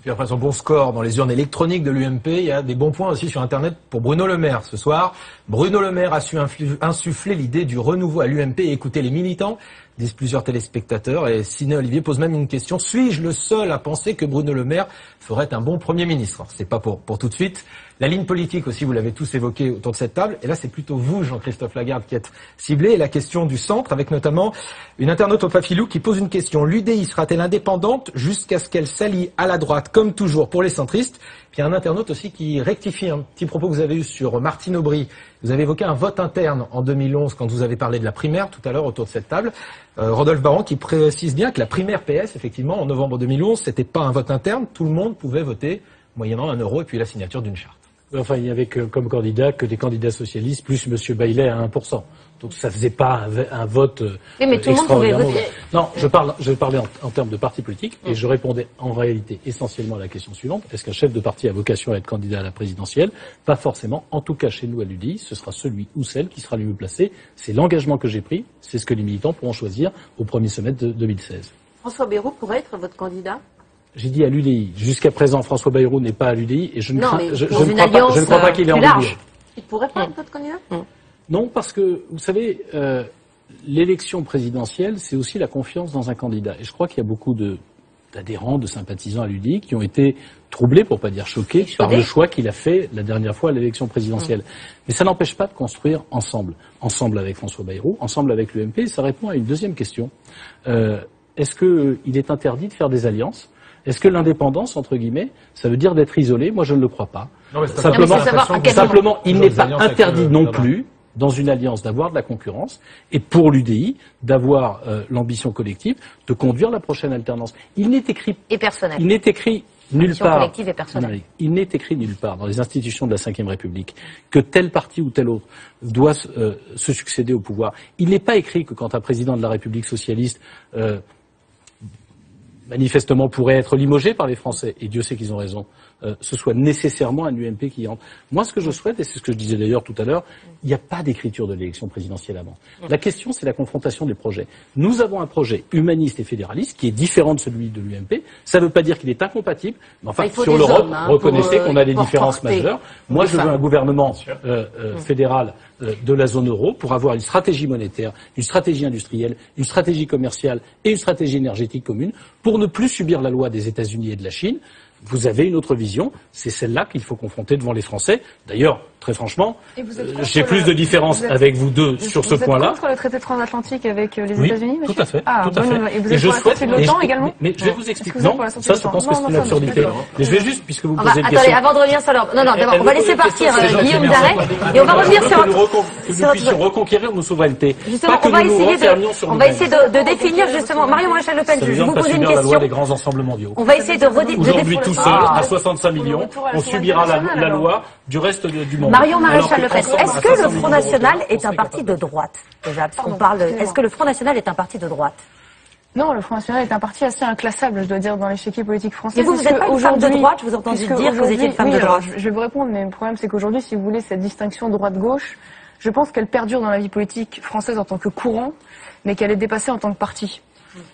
Puis après son bon score dans les urnes électroniques de l'UMP, il y a des bons points aussi sur Internet pour Bruno Le Maire. Ce soir, Bruno Le Maire a su insuffler l'idée du renouveau à l'UMP et écouter les militants, disent plusieurs téléspectateurs. Et Siné Olivier pose même une question. Suis-je le seul à penser que Bruno Le Maire ferait un bon Premier ministre? C'est pas pour tout de suite. La ligne politique aussi, vous l'avez tous évoqué autour de cette table. Et là, c'est plutôt vous, Jean-Christophe Lagarde, qui êtes ciblé. Et la question du centre, avec notamment une internaute au Papilou qui pose une question. L'UDI sera-t-elle indépendante jusqu'à ce qu'elle s'allie à la droite, comme toujours pour les centristes? Puis il y a un internaute aussi qui rectifie un petit propos que vous avez eu sur Martine Aubry. Vous avez évoqué un vote interne en 2011 quand vous avez parlé de la primaire tout à l'heure autour de cette table. Rodolphe Baran qui précise bien que la primaire PS, effectivement, en novembre 2011, c'était pas un vote interne. Tout le monde pouvait voter moyennant 1 euro et puis la signature d'une charte. Enfin, il n'y avait comme candidat que des candidats socialistes, plus M. Baillet à 1%. Donc ça faisait pas un vote mais tout le monde pouvait voter. Non, je parlais en termes de parti politique, et je répondais en réalité essentiellement à la question suivante. Est-ce qu'un chef de parti a vocation à être candidat à la présidentielle? Pas forcément. En tout cas, chez nous à l'UDI, ce sera celui ou celle qui sera le mieux placé. C'est l'engagement que j'ai pris. C'est ce que les militants pourront choisir au premier semestre de 2016. François Bayrou pourrait être votre candidat? J'ai dit à l'UDI. Jusqu'à présent, François Bayrou n'est pas à l'UDI et je ne crois pas qu'il est en l'UDI. Il pourrait pas être votre candidat? Non, parce que, vous savez, l'élection présidentielle, c'est aussi la confiance dans un candidat. Et je crois qu'il y a beaucoup d'adhérents, de sympathisants à l'UDI qui ont été troublés, pour pas dire choqués, par le choix qu'il a fait la dernière fois à l'élection présidentielle. Mais ça n'empêche pas de construire ensemble. Ensemble avec François Bayrou, ensemble avec l'UMP. Ça répond à une deuxième question. Est-ce qu'il est interdit de faire des alliances? Est-ce que l'indépendance, entre guillemets, ça veut dire d'être isolé? Moi, je ne le crois pas. Non, Simplement, il n'est pas interdit non plus, dans une alliance, d'avoir de la concurrence, et pour l'UDI, d'avoir l'ambition collective de conduire la prochaine alternance. Il n'est écrit... Et personnel. Il n'est écrit nulle part... collective et personnelle. Il n'est écrit nulle part dans les institutions de la Ve République que tel parti ou tel autre doit se succéder au pouvoir. Il n'est pas écrit que quand un président de la République socialiste... manifestement pourrait être limogé par les Français, et Dieu sait qu'ils ont raison, ce soit nécessairement un UMP qui entre. Moi, ce que je souhaite, et c'est ce que je disais d'ailleurs tout à l'heure, il n'y a pas d'écriture de l'élection présidentielle avant. La question, c'est la confrontation des projets. Nous avons un projet humaniste et fédéraliste qui est différent de celui de l'UMP. Ça ne veut pas dire qu'il est incompatible, mais enfin, sur l'Europe, reconnaissez qu'on a des différences majeures. Moi, je veux un gouvernement fédéral de la zone euro pour avoir une stratégie monétaire, une stratégie industrielle, une stratégie commerciale et une stratégie énergétique commune pour ne plus subir la loi des États-Unis et de la Chine. Vous avez une autre vision, c'est celle-là qu'il faut confronter devant les Français. D'ailleurs, très franchement, j'ai plus de différence avec vous deux sur ce point-là. Vous êtes contre le traité transatlantique avec les États-Unis, monsieur? Tout à fait. Ah, tout à fait. Et vous êtes pour la sortie de l'OTAN également? Mais je vais vous expliquer. Non, ça, je pense que c'est une absurdité. Mais je vais juste, puisque vous posez une question. Attendez, avant de revenir sur l'ordre. Non, d'abord, on va laisser partir Guillaume Daret, et on va revenir sur que nous puissions reconquérir nos souverainetés. Justement, on va essayer de définir justement. Marion Maréchal Le Pen, je vais vous poser une question. des grands ensembles mondiaux. On va essayer de Aujourd'hui, tout seul, à 65 millions, on subira la loi du reste du monde. Marion Maréchal Le Pen, est-ce que le Front National est un parti de droite? Déjà, parce qu'on parle, est-ce que le Front National est un parti de droite? Non, le Front National est un parti assez inclassable, je dois dire, dans l'échiquier politique français. Et vous n'êtes pas une femme de droite, je vous entends dire que vous étiez une femme de droite. Je vais vous répondre, mais le problème c'est qu'aujourd'hui, si vous voulez, cette distinction droite-gauche, je pense qu'elle perdure dans la vie politique française en tant que courant, mais qu'elle est dépassée en tant que parti.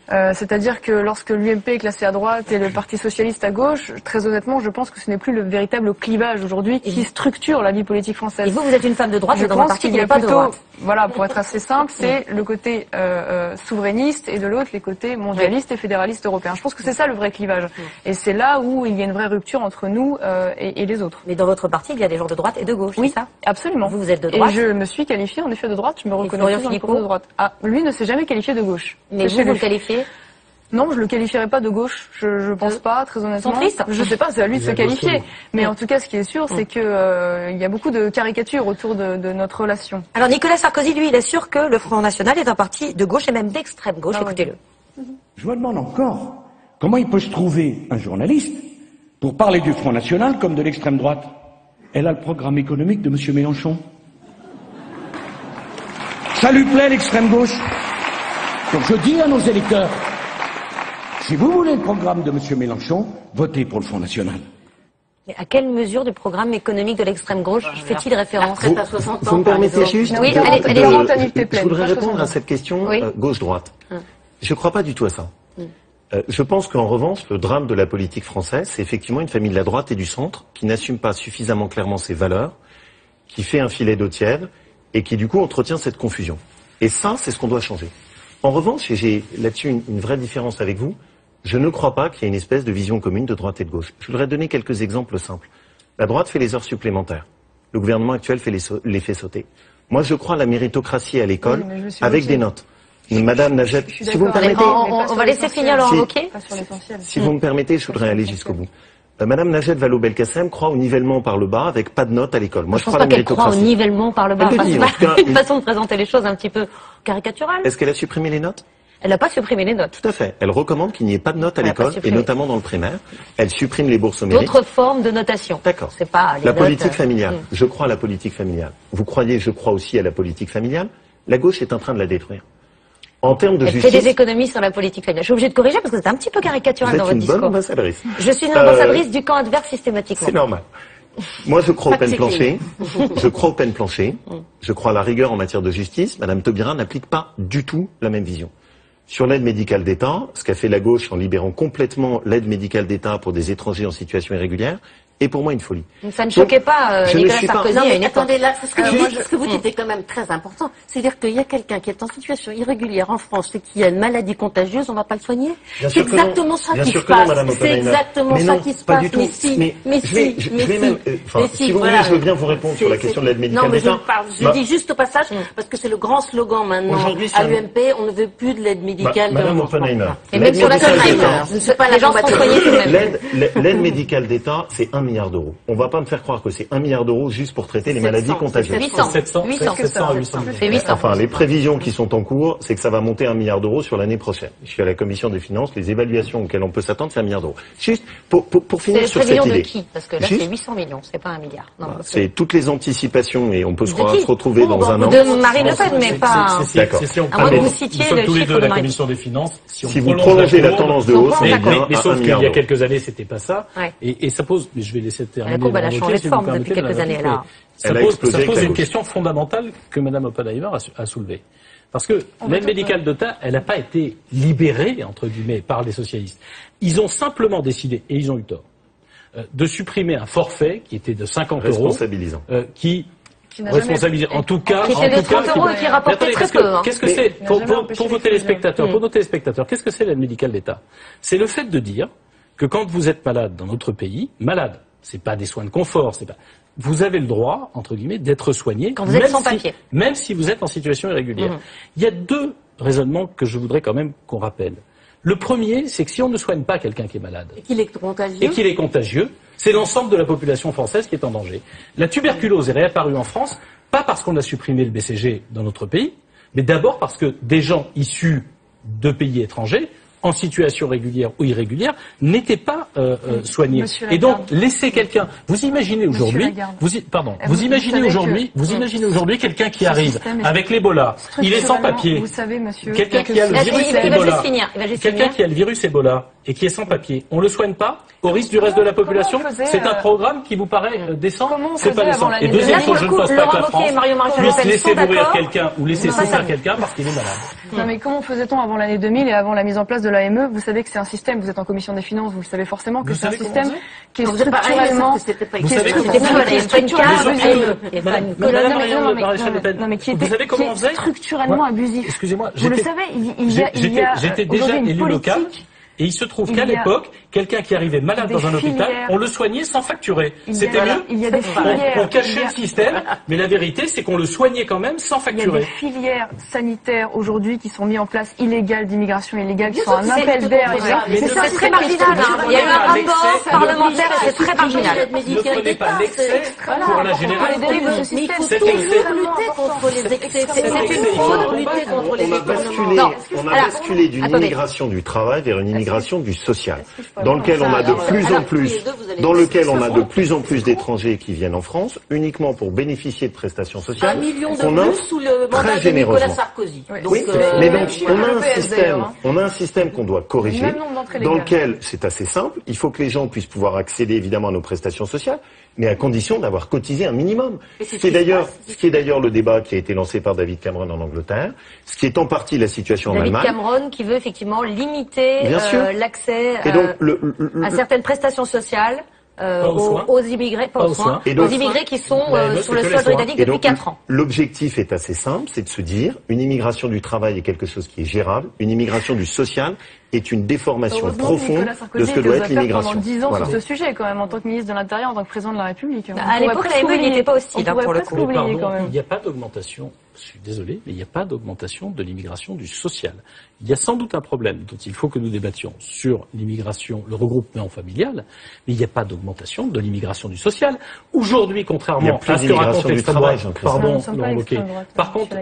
C'est-à-dire que lorsque l'UMP est classé à droite et le Parti socialiste à gauche, très honnêtement, je pense que ce n'est plus le véritable clivage aujourd'hui qui structure la vie politique française. Et vous êtes une femme de droite, je dans un parti qui n'est pas de droite. Voilà, pour être assez simple, c'est le côté souverainiste et de l'autre les côtés mondialistes et fédéralistes européens. Je pense que c'est ça le vrai clivage. Et c'est là où il y a une vraie rupture entre nous et les autres. Mais dans votre parti, il y a des gens de droite et de gauche, oui, c'est ça? Absolument. Vous êtes de droite. Et je me suis qualifiée en effet de droite, je me reconnais dans le courant de droite. Ah, lui ne s'est jamais qualifié de gauche. Mais vous le qualifiez? Non, je le qualifierais pas de gauche. Je pense pas, très honnêtement. Centriste. Je sais pas, c'est à lui de se qualifier. Mais en tout cas, ce qui est sûr, c'est que il y a beaucoup de caricatures autour de notre relation. Alors Nicolas Sarkozy, lui, il assure que le Front National est un parti de gauche et même d'extrême gauche. Écoutez-le. Je me demande encore comment il peut se trouver un journaliste pour parler du Front National comme de l'extrême droite. Elle a le programme économique de M. Mélenchon. Ça lui plaît l'extrême gauche. Donc je dis à nos électeurs, si vous voulez le programme de M. Mélenchon, votez pour le Front National. Mais à quelle mesure du programme économique de l'extrême gauche fait-il référence? Vous me permettez juste oui, je voudrais répondre à cette question gauche-droite. Je ne crois pas du tout à ça. Je pense qu'en revanche, le drame de la politique française, c'est effectivement une famille de la droite et du centre qui n'assume pas suffisamment clairement ses valeurs, qui fait un filet d'eau tiède et qui du coup entretient cette confusion. Et ça, c'est ce qu'on doit changer. En revanche, et j'ai là-dessus une vraie différence avec vous, je ne crois pas qu'il y ait une espèce de vision commune de droite et de gauche. Je voudrais donner quelques exemples simples. La droite fait les heures supplémentaires. Le gouvernement actuel les fait sauter. Moi, je crois à la méritocratie à l'école avec des notes. Madame Najed, si vous me permettez... On va laisser finir Laurent Wauquiez. Si vous me permettez, je voudrais aller jusqu'au bout. Madame Najed Vallaud-Belkacem croit au nivellement par le bas avec pas de notes à l'école. Moi, je crois à la méritocratie. Croit au nivellement par le bas. C'est une façon de présenter les choses un petit peu caricaturale. Est-ce qu'elle a supprimé les notes? Elle n'a pas supprimé les notes. Tout à fait. Elle recommande qu'il n'y ait pas de notes à l'école, et notamment dans le primaire. Elle supprime les bourses au mérite. D'autres formes de notation. D'accord. C'est pas la politique familiale. Je crois à la politique familiale. Vous croyez, je crois aussi à la politique familiale. La gauche est en train de la détruire. En termes de justice... Elle fait des économies sur la politique familiale. Je suis obligée de corriger parce que c'est un petit peu caricatural dans votre discours. Vous êtes une bonne ambassadrice. Je suis une ambassadrice du camp adverse systématiquement. C'est normal. Moi, je crois aux peines planchées. Je crois aux peines planchées. Je crois à la rigueur en matière de justice. Madame Taubira n'applique pas du tout la même vision. Sur l'aide médicale d'État, ce qu'a fait la gauche en libérant complètement l'aide médicale d'État pour des étrangers en situation irrégulière, est pour moi une folie. Ça ne choquait pas Nicolas Sarkozy à une époque. Attendez, là, ce que vous dites est quand même très important. C'est-à-dire qu'il y a quelqu'un qui est en situation irrégulière en France et qui a une maladie contagieuse, on ne va pas le soigner? C'est exactement ça qui se passe. C'est exactement ça qui se passe. Mais si, mais si, si vous voulez, je veux bien vous répondre sur la question de l'aide médicale d'État. Non, mais je dis juste au passage, parce que c'est le grand slogan maintenant. À l'UMP, on ne veut plus de l'aide médicale. Madame Oppenheimer. Et même sur la Alzheimer. Je ne sais pas, les gens sont soignés tout de même. L'aide médicale d'État, c'est 1 milliard d'euros. On va pas me faire croire que c'est 1 milliard d'euros juste pour traiter les maladies contagieuses. 700 à 800. C'est 800. Enfin, les prévisions qui sont en cours, c'est que ça va monter 1 milliard d'euros sur l'année prochaine. Je suis à la commission des finances, les évaluations auxquelles on peut s'attendre, c'est 1 milliard d'euros. Juste, pour finir sur cette idée. C'est de qui? Parce que là, c'est 800 millions, c'est pas 1 milliard. C'est toutes les anticipations et on peut se retrouver dans un an. De Marine Le Pen, mais pas... D'accord. À moins que vous citiez le tous les deux chiffre à de la Marine. commission des finances. Si vous prolongez la tendance de hausse, mais sauf qu'il y a quelques années, c'était pas ça. Et ça pose, mais je vais laisser terminer. Elle a changé de forme depuis quelques années, là. Ça pose une question fondamentale que Mme Oppenheimer a soulevée. Parce que l'aide médicale d'État, elle n'a pas été libérée, entre guillemets, par les socialistes. Ils ont simplement décidé, et ils ont eu tort, de supprimer un forfait qui était de 50 €. Responsabilisant. Responsabilisé. En tout cas, qui était de 30 € et qui rapportait très peu. Qu'est-ce que c'est pour vos téléspectateurs, pour nos téléspectateurs, qu'est-ce que c'est l'aide médicale d'État? C'est le fait de dire que quand vous êtes malade dans notre pays, malade, c'est pas des soins de confort, c'est pas. Vous avez le droit, entre guillemets, d'être soigné. Quand vous êtes sans papier. Même si vous êtes en situation irrégulière. Il y a deux raisonnements que je voudrais quand même qu'on rappelle. Le premier, c'est que si on ne soigne pas quelqu'un qui est malade. Et qu'il est contagieux. C'est l'ensemble de la population française qui est en danger. La tuberculose est réapparue en France, pas parce qu'on a supprimé le BCG dans notre pays, mais d'abord parce que des gens issus de pays étrangers en situation régulière ou irrégulière n'étaient pas soignés. Et donc, laisser quelqu'un... Vous imaginez aujourd'hui... Vous imaginez aujourd'hui quelqu'un qui arrive avec l'Ebola. Il est sans papier. Vous savez, monsieur... Quelqu'un qui a le virus Ebola. Quelqu'un qui a le virus Ebola et qui est sans papier. On le soigne pas au risque du reste de la population. C'est un programme qui vous paraît décent. C'est pas décent. Et deuxième chose, je ne pense pas que la France puisse laisser mourir quelqu'un ou laisser souffrir quelqu'un parce qu'il est malade. Non, mais comment faisait-on avant l'année 2000 et avant la mise en place de l'AME? Vous savez que c'est un système, vous êtes en commission des finances, vous le savez forcément que c'est un système qui est structurellement... Vous savez comment on faisait? Structurellement abusif. Excusez-moi, vous le savez, j'étais déjà élu local. Et il se trouve qu'à l'époque, quelqu'un qui arrivait malade dans un hôpital, on le soignait sans facturer. C'était mieux. Il y a des filières. On cachait le système, mais la vérité, c'est qu'on le soignait quand même sans facturer. Il y a des filières sanitaires aujourd'hui qui sont mises en place illégales, d'immigration illégale, qui sont un appel d'air. C'est très marginal. Il y a eu un rapport parlementaire et c'est très marginal. Ne prenez pas l'excès pour la généralité. Cet excès. On a basculé d'une immigration du travail vers une immigration du social, dans lequel on a de plus en plus d'étrangers qui viennent en France uniquement pour bénéficier de prestations sociales. 1 million de plus sous le mandat de Nicolas Sarkozy. Oui, mais donc on a un système qu'on doit corriger, dans lequel c'est assez simple. Il faut que les gens puissent pouvoir accéder évidemment à nos prestations sociales, mais à condition d'avoir cotisé un minimum. Ce qui est d'ailleurs le débat qui a été lancé par David Cameron en Angleterre, ce qui est en partie la situation en Allemagne. David Cameron qui veut effectivement limiter l'accès à certaines prestations sociales aux immigrés, pas aux soins, aux immigrés qui sont sur le sol britannique depuis 4 ans. L'objectif est assez simple, c'est de se dire une immigration du travail est quelque chose qui est gérable, une immigration du social est une déformation profonde de ce que doit être l'immigration. Pendant 10 ans sur ce sujet quand même, en tant que ministre de l'Intérieur, en tant que président de la République. À l'époque, l'AME n'était pas hostile pour le coup. Il n'y a pas d'augmentation, je suis désolé, mais il n'y a pas d'augmentation de l'immigration du social. Il y a sans doute un problème dont il faut que nous débattions sur l'immigration, le regroupement familial, mais il n'y a pas d'augmentation de l'immigration du social. Aujourd'hui, contrairement à ce que raconte l'extrême droite, par contre,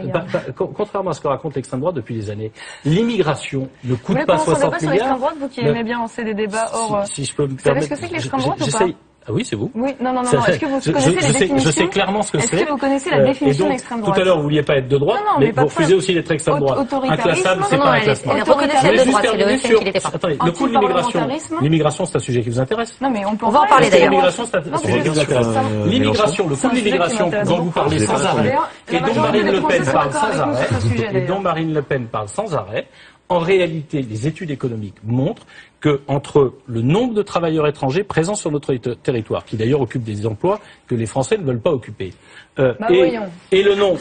contrairement à ce que raconte l'extrême droite depuis des années, l'immigration ne coûte pas 60 milliards. Sur l'extrême droite, vous qui aimez bien lancer des débats hors... Si je peux me permettre... Vous savez ce que c'est que l'extrême droite ou pas? Ah oui, c'est vous. Oui, non. Est-ce que vous connaissez les définitions? Je sais clairement ce que c'est. Est-ce que vous connaissez la définition d'extrême droite? Tout à l'heure, vous vouliez pas être de droite, mais vous refusez aussi d'être extrême droite. Inclassable, c'est pas un classement. Reconnaissez de droite, c'est le FN qui l'était pas. Attendez, le coût de l'immigration. L'immigration, c'est un sujet qui vous intéresse? Non, mais on va en parler d'ailleurs. L'immigration, c'est un sujet qui vous intéresse. L'immigration, le coût de l'immigration dont vous parlez sans arrêt, et dont Marine Le Pen parle sans arrêt, et dont Marine Le Pen parle sans arrêt, en réalité, les études économiques montrent que entre le nombre de travailleurs étrangers présents sur notre territoire, qui d'ailleurs occupent des emplois que les Français ne veulent pas occuper, et le nombre,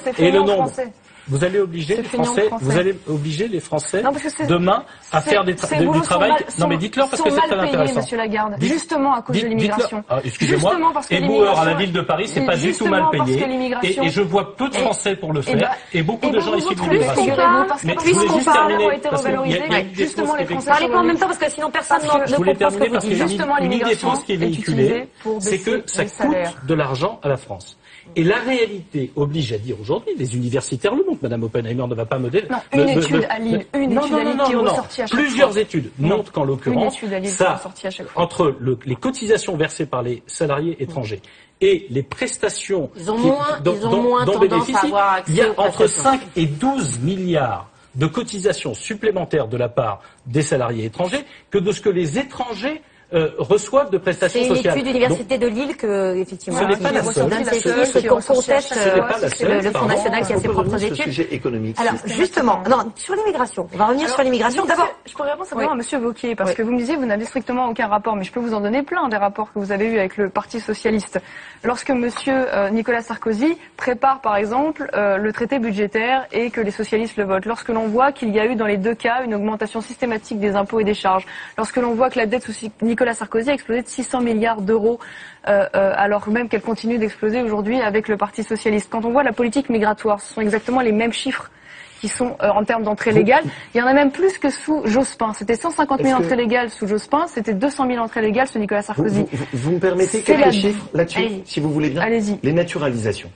vous allez obliger les Français, demain à faire du travail. Non, mais dites-leur parce que c'est très intéressant. Monsieur Lagarde, justement à cause de l'immigration. Excusez-moi. Éboueur à la ville de Paris, c'est pas du tout mal payé. Et je vois peu de Français pour le faire et beaucoup de gens issus de l'immigration. Mais puisqu'on parle, justement les Français. Parlez pas en même temps parce que sinon personne ne comprend ce que vous dites. Justement, une idée fausse qui est véhiculée, c'est que ça coûte de l'argent à la France. Et la réalité oblige à dire aujourd'hui, les universitaires le montrent, Madame Oppenheimer ne va pas me dire... Non, une étude à Lille qui est ressortie à chaque fois. Plusieurs études montrent qu'en l'occurrence, entre les cotisations versées par les salariés étrangers et les prestations dont bénéficient, il y a entre 5 et 12 milliards de cotisations supplémentaires de la part des salariés étrangers que de ce que les étrangers reçoivent de prestations sociales. C'est une étude de l'Université de Lille que, effectivement, ce n'est pas la seule. Qu'on conteste le Front National qui a ses propres études. Sujet économique. Alors, justement, sur l'immigration. On va revenir sur l'immigration. D'abord, je pourrais répondre simplement à Monsieur Wauquiez, parce que vous me disiez, vous n'avez strictement aucun rapport, mais je peux vous en donner plein des rapports que vous avez eus avec le Parti Socialiste. Lorsque Monsieur Nicolas Sarkozy prépare, par exemple, le traité budgétaire et que les socialistes le votent, lorsque l'on voit qu'il y a eu dans les deux cas une augmentation systématique des impôts et des charges, lorsque l'on voit que la dette sous Nicolas Sarkozy a explosé de 600 milliards d'euros, alors même qu'elle continue d'exploser aujourd'hui avec le Parti Socialiste. Quand on voit la politique migratoire, ce sont exactement les mêmes chiffres qui sont en termes d'entrée légale. Il y en a même plus que sous Jospin. C'était 150 000 entrées légales sous Jospin, c'était 200 000 entrées légales sous Nicolas Sarkozy. Vous me permettez quelques chiffres là-dessus, si vous voulez bien? Allez-y. Les naturalisations,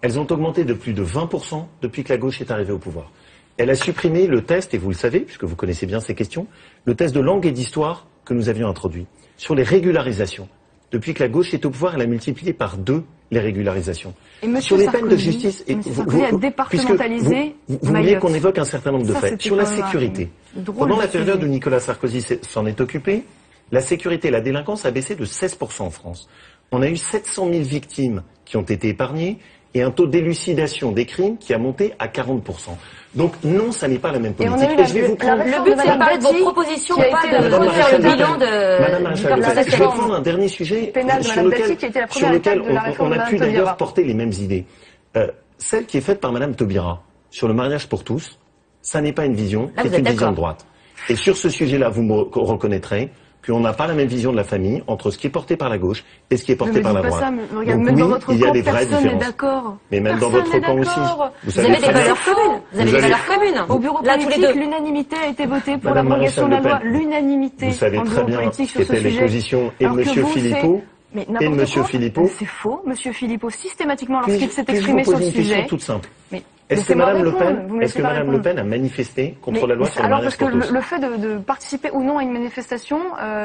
elles ont augmenté de plus de 20% depuis que la gauche est arrivée au pouvoir. Elle a supprimé le test, et vous le savez, puisque vous connaissez bien ces questions, le test de langue et d'histoire que nous avions introduit sur les régularisations. Depuis que la gauche est au pouvoir, elle a multiplié par 2 les régularisations. Et sur les peines de justice, et vous a départementalisé vous vouliez qu'on évoque un certain nombre de faits. Sur la sécurité, pendant la période où Nicolas Sarkozy s'en est occupé, la sécurité et la délinquance a baissé de 16% en France. On a eu 700 000 victimes qui ont été épargnées et un taux d'élucidation des crimes qui a monté à 40%. Donc non, ça n'est pas la même politique. Et je vais vous prendre... Le but, c'est de parler de vos propositions, pas de faire le bilan de... Madame Rachel, je vais prendre un dernier sujet sur lequel on a pu d'ailleurs porter les mêmes idées. Celle qui est faite par Madame Taubira sur le mariage pour tous, ça n'est pas une vision, c'est une vision de droite. Et sur ce sujet-là, vous me reconnaîtrez qu'on n'a pas la même vision de la famille entre ce qui est porté par la gauche et ce qui est porté par la droite. Donc oui, il y a des vraies différences. Mais même dans votre camp aussi. Vous avez des valeurs communes. Vous avez des valeurs communes. Au bureau politique, l'unanimité a été votée pour l'abrogation de la loi. L'unanimité. Vous savez très bien quelles étaient les positions et de M. Philippot. Et de M. Philippot. C'est faux. M. Philippot, systématiquement, lorsqu'il s'est exprimé sur le sujet. Une question toute simple. Est-ce que Madame Le Pen a manifesté contre la loi sur le mariage pour tous? Alors, parce que le fait de participer ou non à une manifestation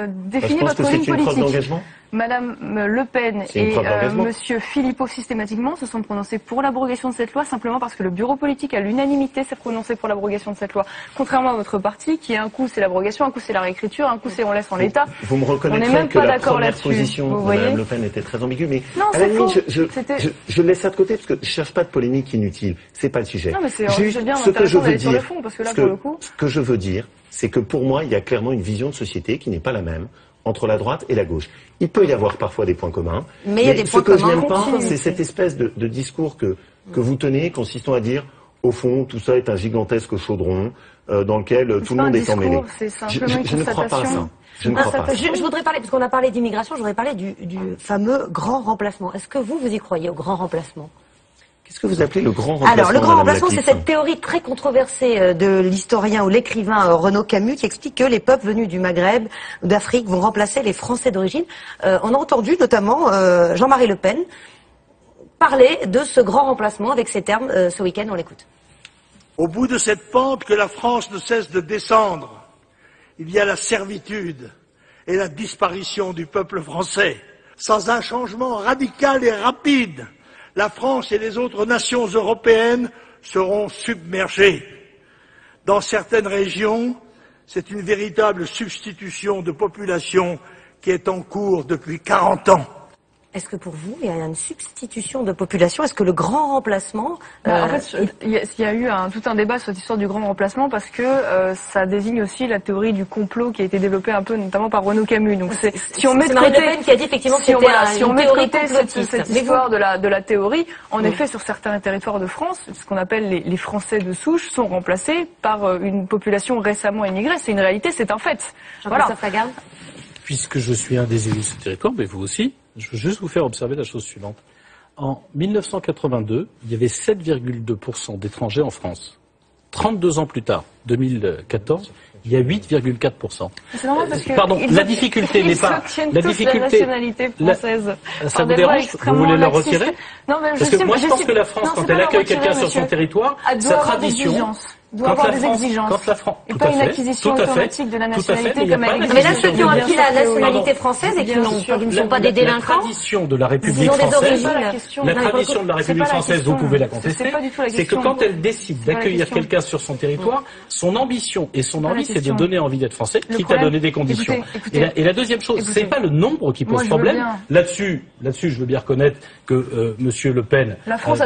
définit votre ligne politique. Madame Le Pen et Monsieur Philippot systématiquement se sont prononcés pour l'abrogation de cette loi simplement parce que le bureau politique à l'unanimité s'est prononcé pour l'abrogation de cette loi. Contrairement à votre parti qui un coup c'est l'abrogation, un coup c'est la réécriture, un coup c'est on laisse en l'état. Vous me reconnaîtrez que la première position de Madame Le Pen était très ambiguë, mais non, à la limite je laisse ça de côté parce que je cherche pas de polémique inutile. C'est pas le sujet. Non, mais c'est bien intéressant d'aller sur le fond parce que là pour le coup. Ce que je veux dire, c'est que pour moi il y a clairement une vision de société qui n'est pas la même entre la droite et la gauche. Il peut y avoir parfois des points communs, mais il y a des ce que je n'aime pas, c'est cette espèce de discours que vous tenez, consistant à dire, au fond, tout ça est un gigantesque chaudron dans lequel tout le monde est emmêlé. Je ne crois pas à ça. Je ne crois pas à ça. Je voudrais parler, parce qu'on a parlé d'immigration, je voudrais parler du fameux grand remplacement. Est-ce que vous y croyez au grand remplacement? Qu'est-ce que vous appelez le grand remplacement? Alors, le grand remplacement, c'est cette théorie très controversée de l'historien ou l'écrivain Renaud Camus qui explique que les peuples venus du Maghreb, d'Afrique, vont remplacer les Français d'origine. On a entendu notamment Jean-Marie Le Pen parler de ce grand remplacement avec ces termes ce week-end. On l'écoute. Au bout de cette pente que la France ne cesse de descendre, il y a la servitude et la disparition du peuple français. Sans un changement radical et rapide, la France et les autres nations européennes seront submergées. Dans certaines régions, c'est une véritable substitution de population qui est en cours depuis 40 ans. Est-ce que pour vous, il y a une substitution de population? Est-ce que le grand remplacement... En fait, il y a eu tout un débat sur cette histoire du grand remplacement parce que ça désigne aussi la théorie du complot qui a été développée un peu notamment par Renaud Camus. Donc si on met de côté... Marine Le Pen qui a dit effectivement que si on met de côté cette histoire de la théorie, en effet, sur certains territoires de France, ce qu'on appelle les Français de souche sont remplacés par une population récemment immigrée. C'est une réalité, c'est un fait. Voilà. Puisque je suis un des élus de ce territoire, mais vous aussi, je veux juste vous faire observer la chose suivante. En 1982, il y avait 7,2% d'étrangers en France. 32 ans plus tard, 2014, il y a 8,4%. C'est normal parce que pardon, la difficulté n'est pas la difficulté. La nationalité française. Ça vous dérange? Vous voulez la retirer? Non, mais parce que moi, je pense que la France, quand elle accueille quelqu'un sur son territoire, sa tradition. Doit avoir des exigences. Quand la France, et pas une acquisition automatique de la nationalité comme elle existe. Mais là, ceux qui ont acquis la nationalité française et qui ne sont pas des délinquants. La tradition de la République française, la tradition de la République française, vous pouvez la contester, c'est que quand elle décide d'accueillir quelqu'un sur son territoire, son ambition et son envie, c'est de donner envie d'être français, quitte à donner des conditions. Et la deuxième chose, c'est pas le nombre qui pose problème. Là-dessus, je veux bien reconnaître que Monsieur Le Pen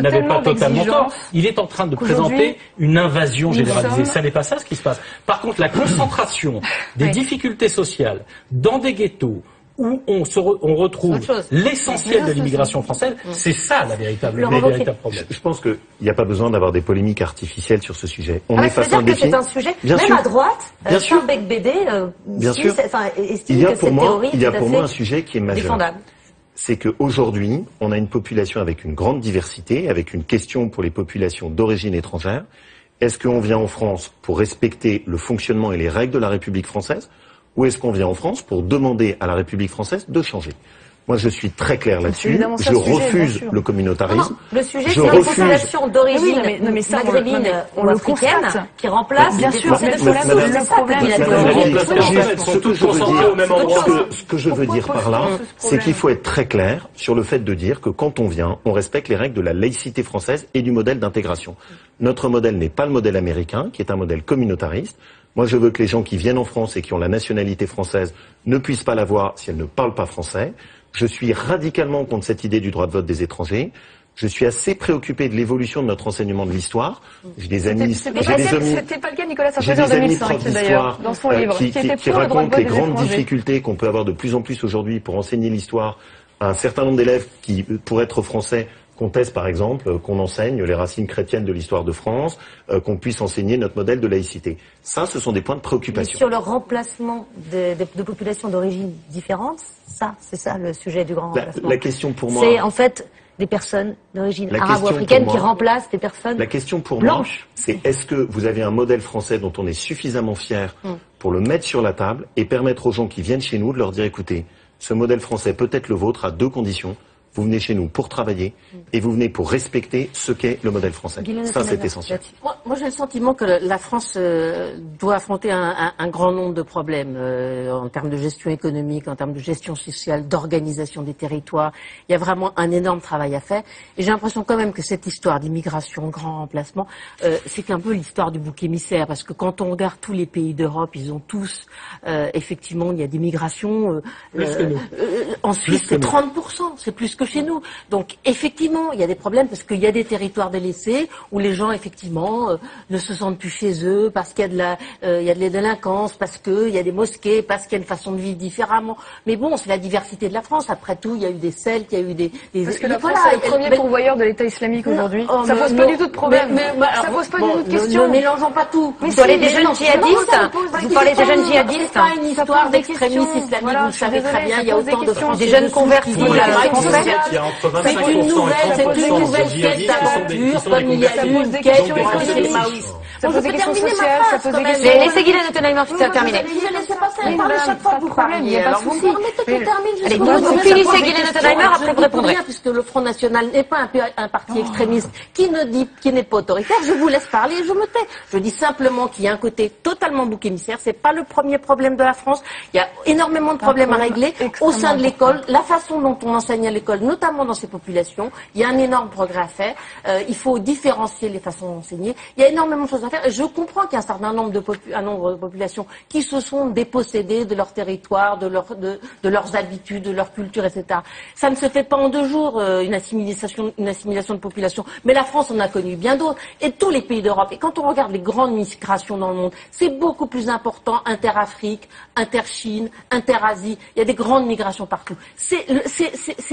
n'avait pas totalement tort. Il est en train de présenter une invasion généralisée. Ça n'est pas ça ce qui se passe. Par contre, la concentration des difficultés sociales dans des ghettos où on retrouve l'essentiel de l'immigration française, c'est ça les véritables problèmes. Je pense qu'il n'y a pas besoin d'avoir des polémiques artificielles sur ce sujet. On est face à un défi. C'est un sujet, même à droite, Charles Bédé estime que cette théorie il y a pour moi un sujet qui est majeur. C'est qu'aujourd'hui, on a une population avec une grande diversité, avec une question pour les populations d'origine étrangère. Est-ce qu'on vient en France pour respecter le fonctionnement et les règles de la République française, ou est-ce qu'on vient en France pour demander à la République française de changer? Moi, je suis très clair là-dessus. Je refuse le communautarisme. Le sujet, c'est les populations d'origine maghrébine ou africaine qui remplacent bien sûr, c'est le problème. Ce que je veux dire par là, c'est qu'il faut être très clair sur le fait de dire que quand on vient, on respecte les règles de la laïcité française et du modèle d'intégration. Notre modèle n'est pas le modèle américain, qui est un modèle communautariste. Moi, je veux que les gens qui viennent en France et qui ont la nationalité française ne puissent pas l'avoir si elles ne parlent pas français. Je suis radicalement contre cette idée du droit de vote des étrangers. Je suis assez préoccupé de l'évolution de notre enseignement de l'histoire. J'ai des amis... C'était pas le cas de Nicolas Sarkozy en 2005, d'ailleurs, dans son livre, qui racontent les grandes difficultés qu'on peut avoir de plus en plus aujourd'hui pour enseigner l'histoire à un certain nombre d'élèves qui, pour être français, contestent par exemple qu'on enseigne les racines chrétiennes de l'histoire de France, qu'on puisse enseigner notre modèle de laïcité. Ça, ce sont des points de préoccupation. Mais sur le remplacement de populations d'origine différentes, c'est ça le sujet du grand remplacement. La question pour moi... C'est en fait des personnes d'origine arabo-africaine qui remplacent des personnes blanches. La question pour moi, c'est est-ce que vous avez un modèle français dont on est suffisamment fier pour le mettre sur la table et permettre aux gens qui viennent chez nous de leur dire écoutez, ce modèle français peut être le vôtre à deux conditions. Vous venez chez nous pour travailler et vous venez pour respecter ce qu'est le modèle français. Ça, c'est essentiel. Moi, j'ai le sentiment que la France doit affronter un grand nombre de problèmes en termes de gestion économique, en termes de gestion sociale, d'organisation des territoires. Il y a vraiment un énorme travail à faire. Et j'ai l'impression quand même que cette histoire d'immigration, grand remplacement, c'est un peu l'histoire du bouc émissaire. Parce que quand on regarde tous les pays d'Europe, ils ont tous, effectivement, il y a des migrations. En Suisse, c'est 30%. C'est plus que chez nous. Donc, effectivement, il y a des problèmes parce qu'il y a des territoires délaissés où les gens, effectivement, ne se sentent plus chez eux parce qu'il y a il y a de la délinquance, parce qu'il y a des mosquées, parce qu'il y a une façon de vivre différemment. Mais bon, c'est la diversité de la France. Après tout, il y a eu des Celtes, il y a eu des... Parce que la France est le premier pourvoyeur de l'État islamique aujourd'hui. Ça pose pas du tout de problème. Ça pose pas du tout de question. Ne mélangeons pas tout. Vous parlez des jeunes djihadistes. Vous parlez des jeunes djihadistes. C'est pas une histoire d'extrémisme islamique. Vous le savez très bien, il y a autant de Français. Des jeunes convertis. C'est une nouvelle quête d'aventure, comme il y a eu une quête chez les maoïstes. Ça pose des questions sociales, ça pose des questions... Laissez Guylaine Ottenheimer terminer. Je laisse passer la parole chaque fois que vous parliez. Alors vous me permettez que je termine. Allez, vous finissez Guylaine Ottenheimer, après vous répondrez. Puisque le Front National n'est pas un parti extrémiste qui n'est pas autoritaire, je vous laisse parler et je me tais. Je dis simplement qu'il y a un côté totalement bouc émissaire. C'est pas le premier problème de la France. Il y a énormément de problèmes à régler au sein de l'école. La façon dont on enseigne à l'école, notamment dans ces populations, il y a un énorme progrès à faire. Il faut différencier les façons d'enseigner. Il y a énormément de choses à faire. Et je comprends qu'il y a un certain nombre de populations qui se sont dépossédées de leur territoire, de leurs habitudes, de leur culture, etc. Ça ne se fait pas en 2 jours, une assimilation de population. Mais la France en a connu bien d'autres. Et tous les pays d'Europe. Et quand on regarde les grandes migrations dans le monde, c'est beaucoup plus important, inter-Afrique, inter-Chine, inter-Asie. Il y a des grandes migrations partout. C'est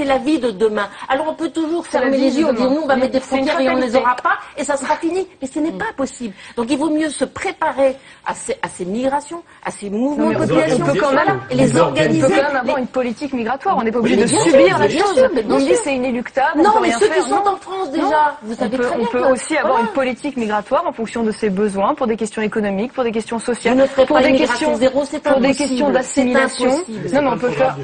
la vie de demain. Alors on peut toujours fermer les yeux, dire nous on va mettre des frontières et on ne les aura pas et ça sera fini. Mais ce n'est pas possible. Donc il vaut mieux se préparer à ces migrations, à ces mouvements de population. On peut quand même les organiser. On peut quand même avoir une politique migratoire. On n'est pas obligé de subir la chose. On dit c'est inéluctable. Non, mais ceux qui sont en France déjà, vous savez très bien. On peut aussi avoir une politique migratoire en fonction de ses besoins, pour des questions économiques, pour des questions sociales, pour des questions d'assimilation. Non, mais on peut faire.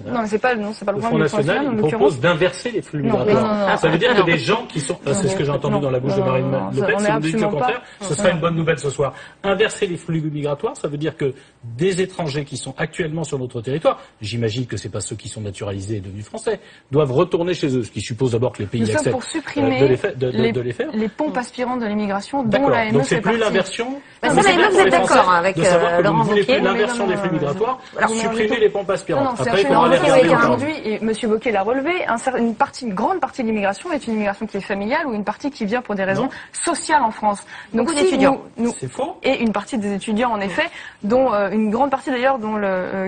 Non, mais c'est pas le Front National. Il propose d'inverser les flux migratoires. Ça veut dire que des gens qui sont, c'est ce que j'ai entendu dans la bouche de Marine Le Pen, si vous dites le contraire, ce serait une bonne nouvelle ce soir. Inverser les flux migratoires, ça veut dire que des étrangers qui sont actuellement sur notre territoire, j'imagine que c'est pas ceux qui sont naturalisés et devenus français, doivent retourner chez eux, ce qui suppose d'abord que les pays acceptent pour supprimer de les faire. Les pompes aspirantes de l'immigration dont l'AME fait partie. Donc c'est plus l'inversion. Ça, vous êtes d'accord avec Laurent Wauquiez. Vous voulez plus l'inversion des flux migratoires, supprimer les pompes aspirantes. Après, il faudra les regarder aujourd'hui, et M. Wauquiez l'a relevé, une grande partie de l'immigration est une immigration qui est familiale ou une partie qui vient pour des raisons sociales en France. Donc beaucoup d'étudiants. C'est faux. Et une partie des étudiants, en effet, dont une grande partie d'ailleurs,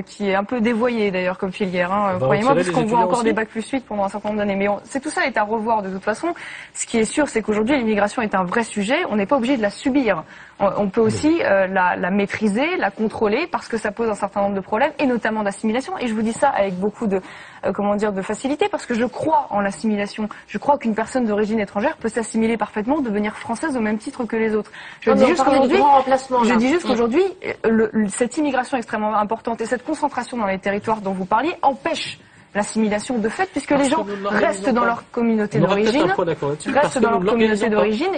qui est un peu dévoyée d'ailleurs comme filière. Croyez-moi, parce qu'on voit encore des bacs plus 8 pendant un certain nombre d'années. Mais tout ça est à revoir de toute façon. Ce qui est sûr, c'est qu'aujourd'hui, l'immigration est un vrai sujet. On n'est pas obligé de la subir. On peut aussi la maîtriser, la contrôler, parce que ça pose un certain nombre de problèmes, et notamment d'assimilation. Et je vous dis ça avec beaucoup de facilité, parce que je crois en l'assimilation. Je crois qu'une personne d'origine étrangère peut s'assimiler parfaitement, devenir française au même titre que les autres. Je dis juste qu'aujourd'hui, cette immigration extrêmement importante et cette concentration dans les territoires dont vous parliez empêche l'assimilation de fait, puisque les gens restent dans leur communauté d'origine,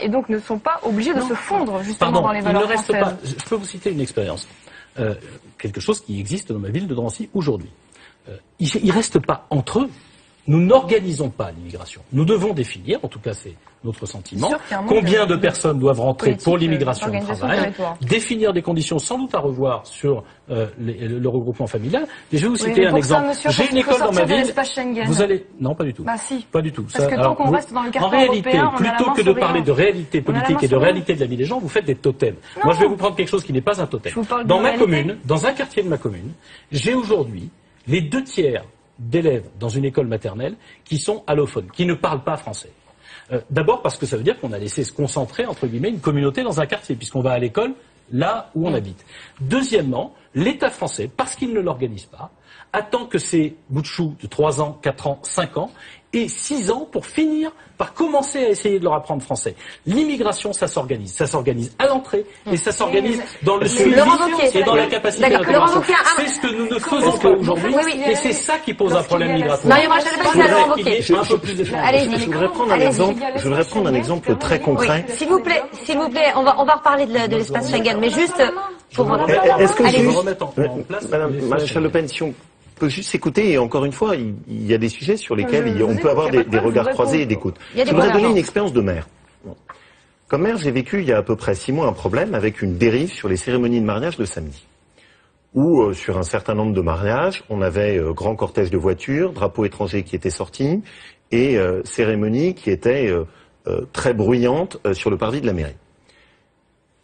et donc ne sont pas obligés de se fondre justement dans les valeurs françaises. Je peux vous citer une expérience, quelque chose qui existe dans ma ville de Drancy aujourd'hui. Ils ne restent pas entre eux. Nous n'organisons pas l'immigration. Nous devons définir, en tout cas c'est notre sentiment, combien de personnes doivent rentrer pour l'immigration au travail, définir des conditions sans doute à revoir sur le regroupement familial. Et je vais vous citer un exemple. J'ai une école dans ma ville. Vous allez... Non, pas du tout. Bah si. Pas du tout. Parce que tant qu'on reste dans le carcan européen, plutôt que de parler de réalité politique et de réalité de la vie des gens, vous faites des totems. Moi, je vais vous prendre quelque chose qui n'est pas un totem. Dans ma commune, dans un quartier de ma commune, j'ai aujourd'hui les 2/3 d'élèves dans une école maternelle qui sont allophones, qui ne parlent pas français. D'abord parce que ça veut dire qu'on a laissé se concentrer, entre guillemets, une communauté dans un quartier, puisqu'on va à l'école là où on habite. Deuxièmement, l'État français, parce qu'il ne l'organise pas, attend que ces bouts de choux de 3 ans, 4 ans, 5 ans et 6 ans pour finir par commencer à essayer de leur apprendre français. L'immigration, ça s'organise. Ça s'organise à l'entrée et ça s'organise dans le suivi et dans la capacité d'intégration. C'est ce que nous ne faisons pas aujourd'hui et c'est ça qui pose un problème migratoire. Je voudrais prendre un exemple très concret. S'il vous plaît, on va reparler de l'espace Schengen, mais juste pour... Est-ce que Madame Maréchal Le Pen, si on peut juste s'écouter, et encore une fois, il y a des sujets sur lesquels on peut avoir des regards croisés et d'écoute. Je voudrais donner une expérience de maire. Comme maire, j'ai vécu il y a à peu près 6 mois un problème avec une dérive sur les cérémonies de mariage de samedi. Où, sur un certain nombre de mariages, on avait grand cortège de voitures, drapeaux étrangers qui étaient sortis, et cérémonies qui étaient très bruyantes sur le parvis de la mairie.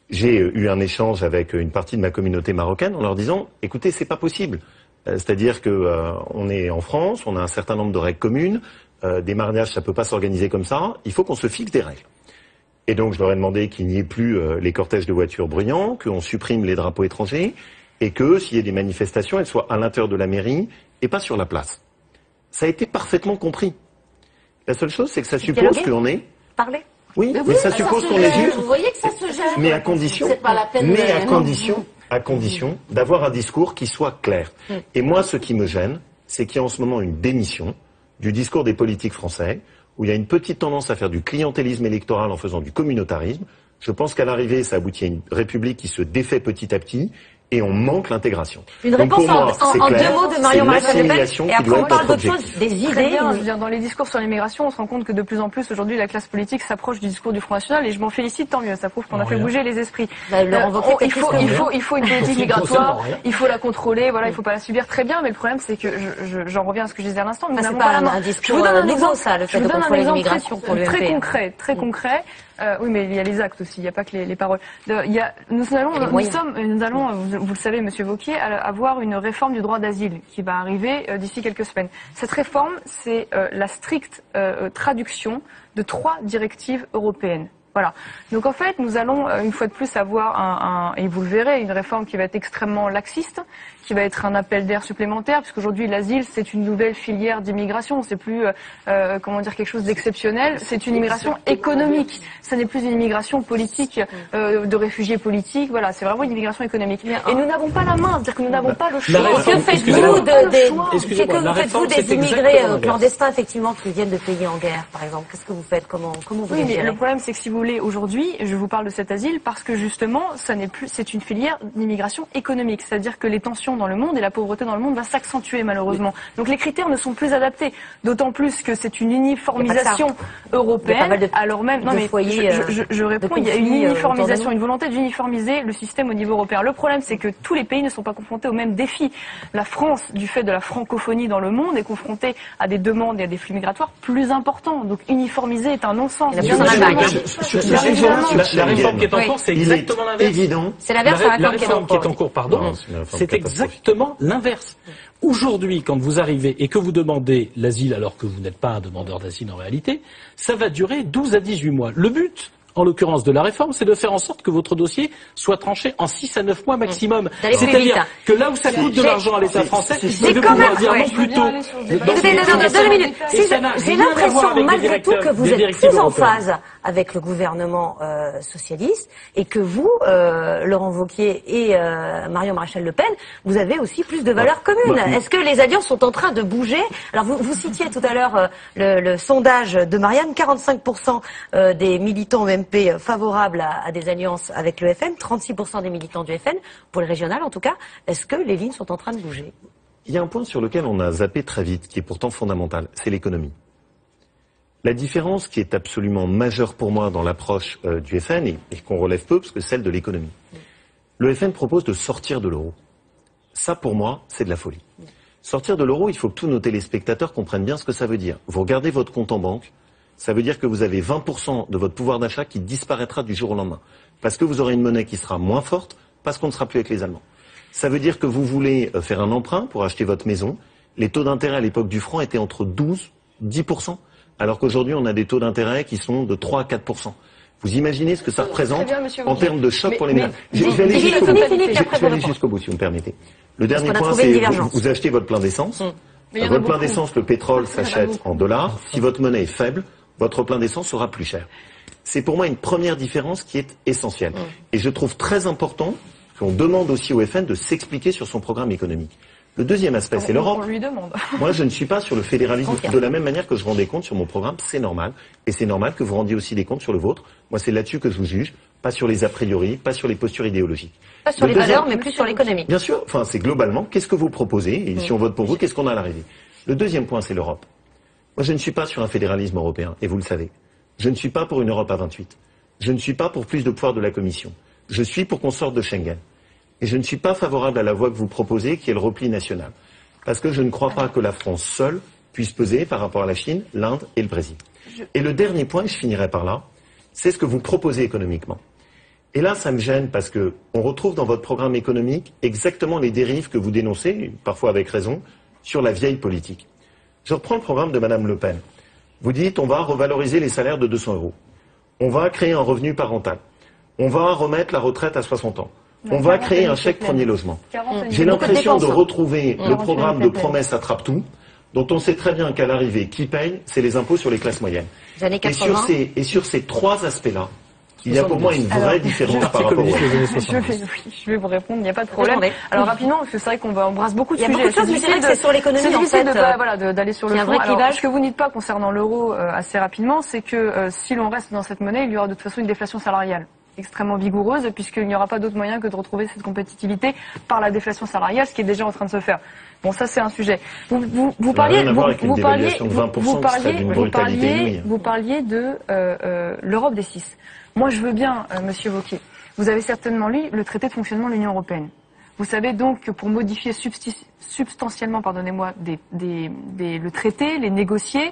J'ai eu un échange avec une partie de ma communauté marocaine en leur disant « Écoutez, c'est pas possible ». C'est-à-dire que on est en France, on a un certain nombre de règles communes, des mariages ça peut pas s'organiser comme ça, il faut qu'on se fixe des règles. Et donc je leur ai demandé qu'il n'y ait plus les cortèges de voitures bruyants, qu'on supprime les drapeaux étrangers, et que s'il y a des manifestations, elles soient à l'intérieur de la mairie et pas sur la place. Ça a été parfaitement compris. La seule chose, c'est que ça suppose qu'on est... Parler. Oui, mais ça suppose qu'on est juste... Vous voyez que ça se gère. Mais à condition d'avoir un discours qui soit clair. Et moi, ce qui me gêne, c'est qu'il y a en ce moment une démission du discours des politiques français, où il y a une petite tendance à faire du clientélisme électoral en faisant du communautarisme. Je pense qu'à l'arrivée, ça aboutit à une république qui se défait petit à petit, et on manque l'intégration. Une réponse en 2 mots de Marion Maréchal Le Pen, et après on parle d'autre chose, des idées. Bien, je veux dire, dans les discours sur l'immigration, on se rend compte que de plus en plus aujourd'hui la classe politique s'approche du discours du Front National, et je m'en félicite, tant mieux, ça prouve qu'on a fait bouger les esprits. Il faut une politique migratoire, il faut la contrôler, voilà, il faut pas la subir, très bien, mais le problème c'est que, j'en reviens à ce que je disais à l'instant, nous n'avons pas la main. Je vous donne un exemple, ça, le fait de contrôler l'immigration pour l'UMP. Très concret. Oui, mais il y a les actes aussi, il n'y a pas que les paroles. Nous allons, vous le savez, Monsieur Wauquiez, avoir une réforme du droit d'asile qui va arriver d'ici quelques semaines. Cette réforme, c'est la stricte traduction de 3 directives européennes. Voilà. Donc en fait, nous allons une fois de plus avoir et vous le verrez, une réforme qui va être extrêmement laxiste, qui va être un appel d'air supplémentaire, puisqu'aujourd'hui l'asile c'est une nouvelle filière d'immigration, c'est plus quelque chose d'exceptionnel, c'est une immigration économique. Ça n'est plus une immigration politique de réfugiés politiques, voilà, c'est vraiment une immigration économique. Et nous n'avons pas la main, c'est-à-dire que nous n'avons pas le choix. Que faites-vous des immigrés clandestins effectivement qui viennent de pays en guerre, par exemple? Qu'est-ce que vous faites? Comment vous Oui, mais le problème c'est que si vous voulez aujourd'hui, je vous parle de cet asile parce que justement, c'est une filière d'immigration économique, c'est-à-dire que les tensions dans le monde et la pauvreté dans le monde va s'accentuer malheureusement. Donc les critères ne sont plus adaptés, d'autant plus que c'est une uniformisation européenne. Alors même, non mais je réponds, il y a une uniformisation, une volonté d'uniformiser le système au niveau européen. Le problème, c'est que tous les pays ne sont pas confrontés au même défi. La France, du fait de la francophonie dans le monde, est confrontée à des demandes et à des flux migratoires plus importants. Donc uniformiser est un non-sens. La réforme qui est en cours, c'est exactement l'inverse. C'est l'inverse de la réforme qui est en cours, pardon. C'est exactement l'inverse. Aujourd'hui, quand vous arrivez et que vous demandez l'asile alors que vous n'êtes pas un demandeur d'asile en réalité, ça va durer 12 à 18 mois. Le but, en l'occurrence de la réforme, c'est de faire en sorte que votre dossier soit tranché en 6 à 9 mois maximum. C'est-à-dire que là où ça coûte de l'argent à l'État français, c'est de pouvoir dire non plus tôt. J'ai l'impression malgré tout que vous êtes plus en phase avec le gouvernement socialiste, et que vous, Laurent Wauquiez et Marion Maréchal-Le Pen, vous avez aussi plus de valeurs communes. Est-ce que les alliances sont en train de bouger? Alors vous citiez tout à l'heure le sondage de Marianne, 45% des militants UMP favorables à des alliances avec le FN, 36% des militants du FN, pour les régionales en tout cas. Est-ce que les lignes sont en train de bouger? Il y a un point sur lequel on a zappé très vite, qui est pourtant fondamental, c'est l'économie. La différence qui est absolument majeure pour moi dans l'approche du FN, et qu'on relève peu, parce que c'est celle de l'économie. Le FN propose de sortir de l'euro. Ça, pour moi, c'est de la folie. Sortir de l'euro, il faut que tous nos téléspectateurs comprennent bien ce que ça veut dire. Vous regardez votre compte en banque, ça veut dire que vous avez 20% de votre pouvoir d'achat qui disparaîtra du jour au lendemain. Parce que vous aurez une monnaie qui sera moins forte, parce qu'on ne sera plus avec les Allemands. Ça veut dire que vous voulez faire un emprunt pour acheter votre maison. Les taux d'intérêt à l'époque du franc étaient entre 12 et 10%, alors qu'aujourd'hui on a des taux d'intérêt qui sont de 3 à 4%. Vous imaginez ce que ça représente en termes de choc pour les ménages. Je vais aller jusqu'au bout, si vous me permettez. Le dernier point, c'est vous achetez votre plein d'essence. Votre plein d'essence, le pétrole s'achète en dollars. Si votre monnaie est faible, votre plein d'essence sera plus cher. C'est pour moi une première différence qui est essentielle. Et je trouve très important qu'on demande aussi au FN de s'expliquer sur son programme économique. Le deuxième aspect, c'est l'Europe. On lui demande. Moi, je ne suis pas sur le fédéralisme de la même manière que je rends des comptes sur mon programme, c'est normal. Et c'est normal que vous rendiez aussi des comptes sur le vôtre. Moi, c'est là-dessus que je vous juge, pas sur les a priori, pas sur les postures idéologiques. Pas sur les valeurs, mais plus sur l'économie. Bien sûr, enfin, c'est globalement, qu'est-ce que vous proposez? Et si on vote pour vous, qu'est-ce qu'on a à l'arrivée? Le deuxième point, c'est l'Europe. Moi, je ne suis pas sur un fédéralisme européen, et vous le savez. Je ne suis pas pour une Europe à 28. Je ne suis pas pour plus de pouvoir de la Commission. Je suis pour qu'on sorte de Schengen. Et je ne suis pas favorable à la voie que vous proposez, qui est le repli national. Parce que je ne crois pas que la France seule puisse peser par rapport à la Chine, l'Inde et le Brésil. Et le dernier point, et je finirai par là, c'est ce que vous proposez économiquement. Et là, ça me gêne parce que on retrouve dans votre programme économique exactement les dérives que vous dénoncez, parfois avec raison, sur la vieille politique. Je reprends le programme de Madame Le Pen. Vous dites, on va revaloriser les salaires de 200 €. On va créer un revenu parental. On va remettre la retraite à 60 ans. On va créer un chèque premier logement. J'ai l'impression de retrouver le programme de promesses attrape-tout, dont on sait très bien qu'à l'arrivée, qui paye, c'est les impôts sur les classes moyennes. Et sur ces trois aspects-là, il y a pour moi une vraie différence par rapport aux Je vais vous répondre, il n'y a pas de problème. Alors rapidement, parce que c'est vrai qu'on embrasse beaucoup de sujets. Il y a beaucoup de choses, mais c'est vrai que c'est sur l'économie, en fait. D'aller sur le fond. Alors, ce que vous dites pas concernant l'euro assez rapidement, c'est que si l'on reste dans cette monnaie, il y aura de toute façon une déflation salariale extrêmement vigoureuse, puisqu'il n'y aura pas d'autre moyen que de retrouver cette compétitivité par la déflation salariale, ce qui est déjà en train de se faire. Bon, ça c'est un sujet. Vous parliez de l'Europe des 6. Moi, je veux bien, Monsieur Wauquiez. Vous avez certainement lu le traité de fonctionnement de l'Union européenne. Vous savez donc que pour modifier substantiellement, pardonnez-moi, le traité, les négocier,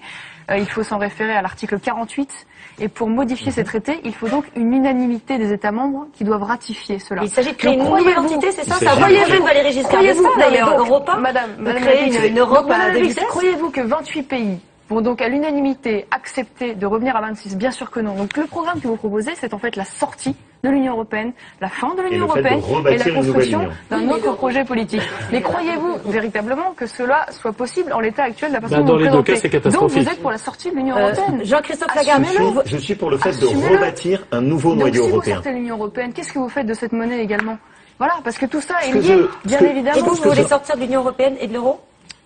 il faut s'en référer à l'article 48. Et pour modifier ces traités, il faut donc une unanimité des États membres qui doivent ratifier cela. Il s'agit de créer une nouvelle entité, c'est ça? Ça voyez-vous Valéry Giscard d'Estaing, d'ailleurs, Europa, Madame créer une Europe à deux vitesses? Croyez-vous que 28 pays vont donc à l'unanimité accepter de revenir à 26? Bien sûr que non. Donc le programme que vous proposez, c'est en fait la sortie de l'Union européenne, la fin de l'Union européenne et la construction d'un autre projet politique. Mais croyez-vous véritablement que cela soit possible en l'état actuel de la façon dont vous présentez? Donc vous êtes pour la sortie de l'Union européenne? Jean-Christophe Lagarde, je suis pour le fait de rebâtir un nouveau noyau européen. Donc si vous sortez de l'Union européenne, qu'est-ce que vous faites de cette monnaie également? Voilà, parce que tout ça est lié, bien évidemment. Et vous voulez sortir de l'Union européenne et de l'euro?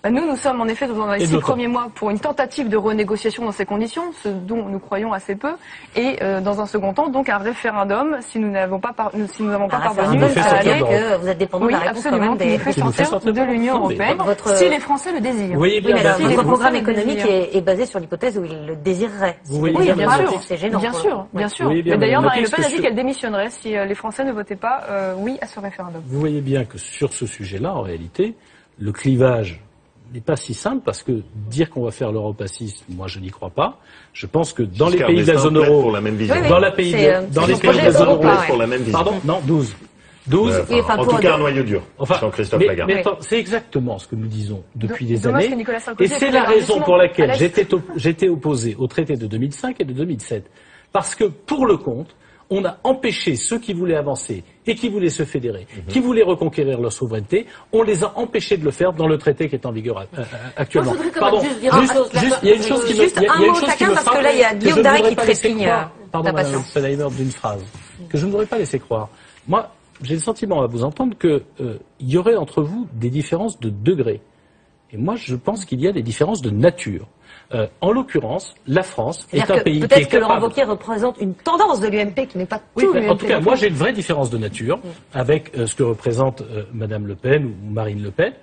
Nous sommes en effet dans les 6 premiers mois pour une tentative de renégociation dans ces conditions, ce dont nous croyons assez peu, et dans un second temps, donc un référendum si nous n'avons pas parvenu à aller. Vous êtes dépendant de la réponse quand même des sortir de l'Union européenne, si les Français le désirent. Vous voyez bien, votre programme économique est basé sur l'hypothèse où ils le désireraient. Oui, bien sûr, c'est gênant. Bien sûr. D'ailleurs, Marine Le Pen a dit qu'elle démissionnerait si les Français ne votaient pas oui à ce référendum. Vous voyez bien que sur ce sujet-là, en réalité, le clivage n'est pas si simple, parce que dire qu'on va faire l'Europe à 6, moi je n'y crois pas. Je pense que dans les pays de la zone euro, dans les pays de la zone euro, pardon, non, 12. En tout cas, un noyau dur, Jean-Christophe Lagarde. Mais c'est exactement ce que nous disons depuis des années. Et c'est la raison pour laquelle j'étais opposé au traité de 2005 et de 2007. Parce que, pour le compte, on a empêché ceux qui voulaient avancer et qui voulaient se fédérer, qui voulaient reconquérir leur souveraineté, on les a empêchés de le faire dans le traité qui est en vigueur actuellement. Pardon, il y a une chose qui me frappe. Parce que là, il y a Guillaume Darry qui trépigne. pardon, Madame Oppenheimer, d'une phrase que je ne voudrais pas laisser croire. Moi, j'ai le sentiment à vous entendre que il y aurait entre vous des différences de degrés. Et moi, je pense qu'il y a des différences de nature. En l'occurrence, la France est un pays qui est capable... Peut-être que Laurent Wauquiez représente une tendance de l'UMP qui n'est pas tout l'UMP. En tout cas, moi j'ai une vraie différence de nature avec ce que représente Madame Le Pen ou Marine Le Pen.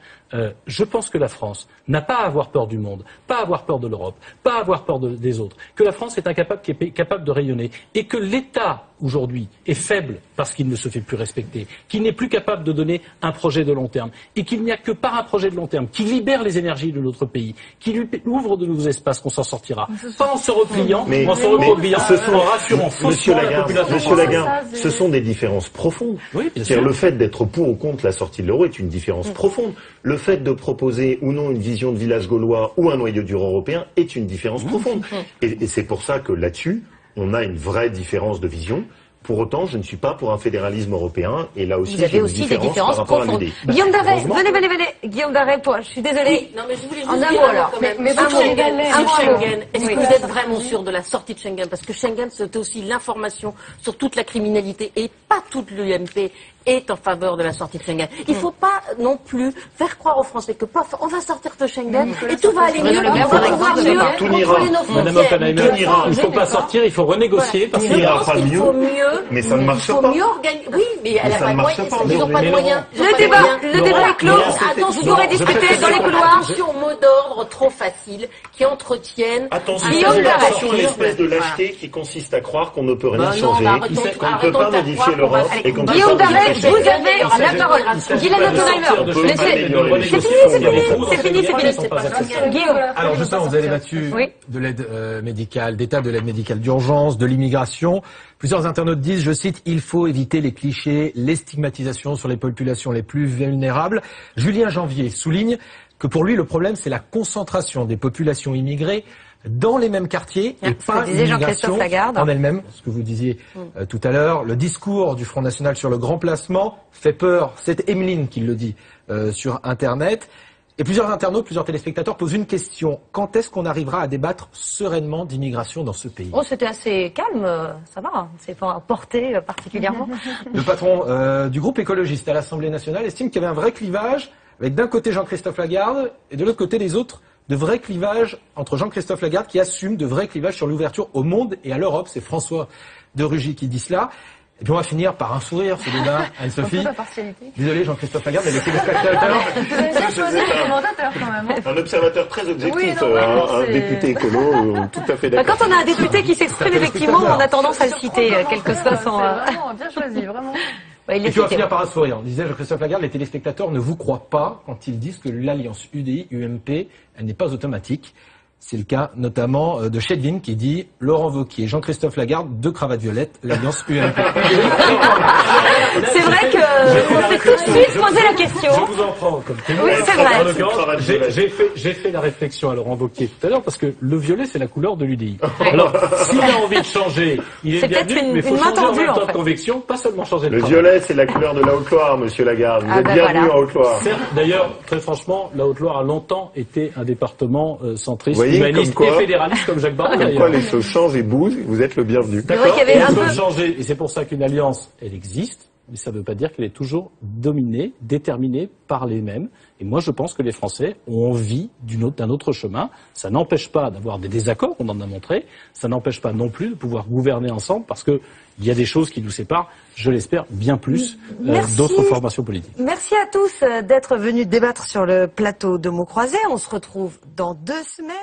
Je pense que la France n'a pas à avoir peur du monde, pas à avoir peur de l'Europe, pas à avoir peur des autres, que la France est capable de rayonner et que l'État aujourd'hui est faible parce qu'il ne se fait plus respecter, qu'il n'est plus capable de donner un projet de long terme et qu'il n'y a que par un projet de long terme qui libère les énergies de notre pays, qui lui ouvre de nouveaux espaces qu'on s'en sortira, pas en se repliant, en rassurant faussement la population. Monsieur Lagarde, ce sont des différences profondes. Oui, c'est-à-dire le fait d'être pour ou contre la sortie de l'euro est une différence profonde. Le fait de proposer ou non une vision de village gaulois ou un noyau dur européen est une différence profonde. Et c'est pour ça que là-dessus, on a une vraie différence de vision. Pour autant, je ne suis pas pour un fédéralisme européen, et là aussi, j'ai une différence par rapport à l'idée. Guillaume Darret, venez. Guillaume Darret, je suis désolée. Oui, non, mais je voulais juste en un dire mot alors. Mais vous, Schengen, est-ce que vous êtes vraiment sûr de la sortie de Schengen? Parce que Schengen, c'était aussi l'information sur toute la criminalité, et pas toute l'UMP est en faveur de la sortie de Schengen. Il ne faut pas non plus faire croire aux Français que paf, on va sortir de Schengen et tout va aller mieux, on va pouvoir mieux contrôler nos frontières. Madame Oppenheimer, il ne faut pas sortir, il faut renégocier parce qu'il n'ira pas mieux. Mais ça ne marche pas. Oui, mais elle n'a pas de moyens. Ils n'ont pas de moyens. Le débat est clos. Attends, vous aurez discuté dans les couloirs. Attention aux mots d'ordre trop faciles qui entretiennent. Attention à l'espèce de lâcheté qui consiste à croire qu'on ne peut rien changer, qu'on ne peut pas modifier l'Europe et qu'on peut Guillaume Darret, vous avez la parole. Guylaine Oppenheimer. C'est fini. Guillaume. Alors justement, vous avez débattu de l'aide médicale, d'état de l'aide médicale d'urgence, de l'immigration. Plusieurs internautes disent, je cite, il faut éviter les clichés, les stigmatisations sur les populations les plus vulnérables. Julien Janvier souligne que pour lui, le problème, c'est la concentration des populations immigrées dans les mêmes quartiers et pas l'immigration en elle-même. Ce que vous disiez tout à l'heure, le discours du Front National sur le grand placement fait peur. C'est Emeline qui le dit sur Internet. Et plusieurs internautes, plusieurs téléspectateurs posent une question. Quand est-ce qu'on arrivera à débattre sereinement d'immigration dans ce pays? Oh, c'était assez calme, ça va, c'est pas porté particulièrement. Le patron du groupe écologiste à l'Assemblée nationale estime qu'il y avait un vrai clivage avec d'un côté Jean-Christophe Lagarde et de l'autre côté les autres, de vrais clivages entre Jean-Christophe Lagarde qui assume de vrais clivages sur l'ouverture au monde et à l'Europe. C'est François de Rugy qui dit cela. Et puis on va finir par un sourire, ce débat, Anne-Sophie. Désolé Jean-Christophe Lagarde, mais les téléspectateurs. Vous avez bien choisi le commentateur quand même. Un observateur très objectif, un député écolo, tout à fait d'accord. Quand on a un député qui s'exprime, effectivement, on a tendance à le citer, quel que soit son... Vraiment, bien choisi, vraiment. Et puis on va finir par un sourire. On disait Jean-Christophe Lagarde, les téléspectateurs ne vous croient pas quand ils disent que l'alliance UDI-UMP, elle n'est pas automatique. C'est le cas notamment de Chedvin qui dit Laurent Wauquiez, Jean-Christophe Lagarde, deux cravates violettes, l'alliance UMP. C'est vrai que on s'est tout de suite posé la question. Je vous en prends comme témoin. Oui, c'est vrai. J'ai fait la réflexion à Laurent Wauquiez tout à l'heure parce que le violet c'est la couleur de l'UDI. Alors s'il a envie de changer, il est bienvenu, mais il faut changer en même temps de conviction, pas seulement changer de Le violet c'est la couleur de la Haute-Loire, monsieur Lagarde. Vous êtes bienvenu en Haute-Loire. D'ailleurs, très franchement, la Haute-Loire a longtemps été un département centriste, humaniste et fédéraliste comme Jacques Barrot. Comme quoi les choses changent et bougent, vous êtes le bienvenu. D'accord. Il faut changer, et c'est pour ça qu'une alliance, elle existe. Mais ça ne veut pas dire qu'elle est toujours dominée, déterminée par les mêmes. Et moi, je pense que les Français ont envie d'un autre chemin. Ça n'empêche pas d'avoir des désaccords, on en a montré. Ça n'empêche pas non plus de pouvoir gouverner ensemble, parce que il y a des choses qui nous séparent, je l'espère, bien plus d'autres formations politiques. Merci à tous d'être venus débattre sur le plateau de Mots Croisés. On se retrouve dans 2 semaines.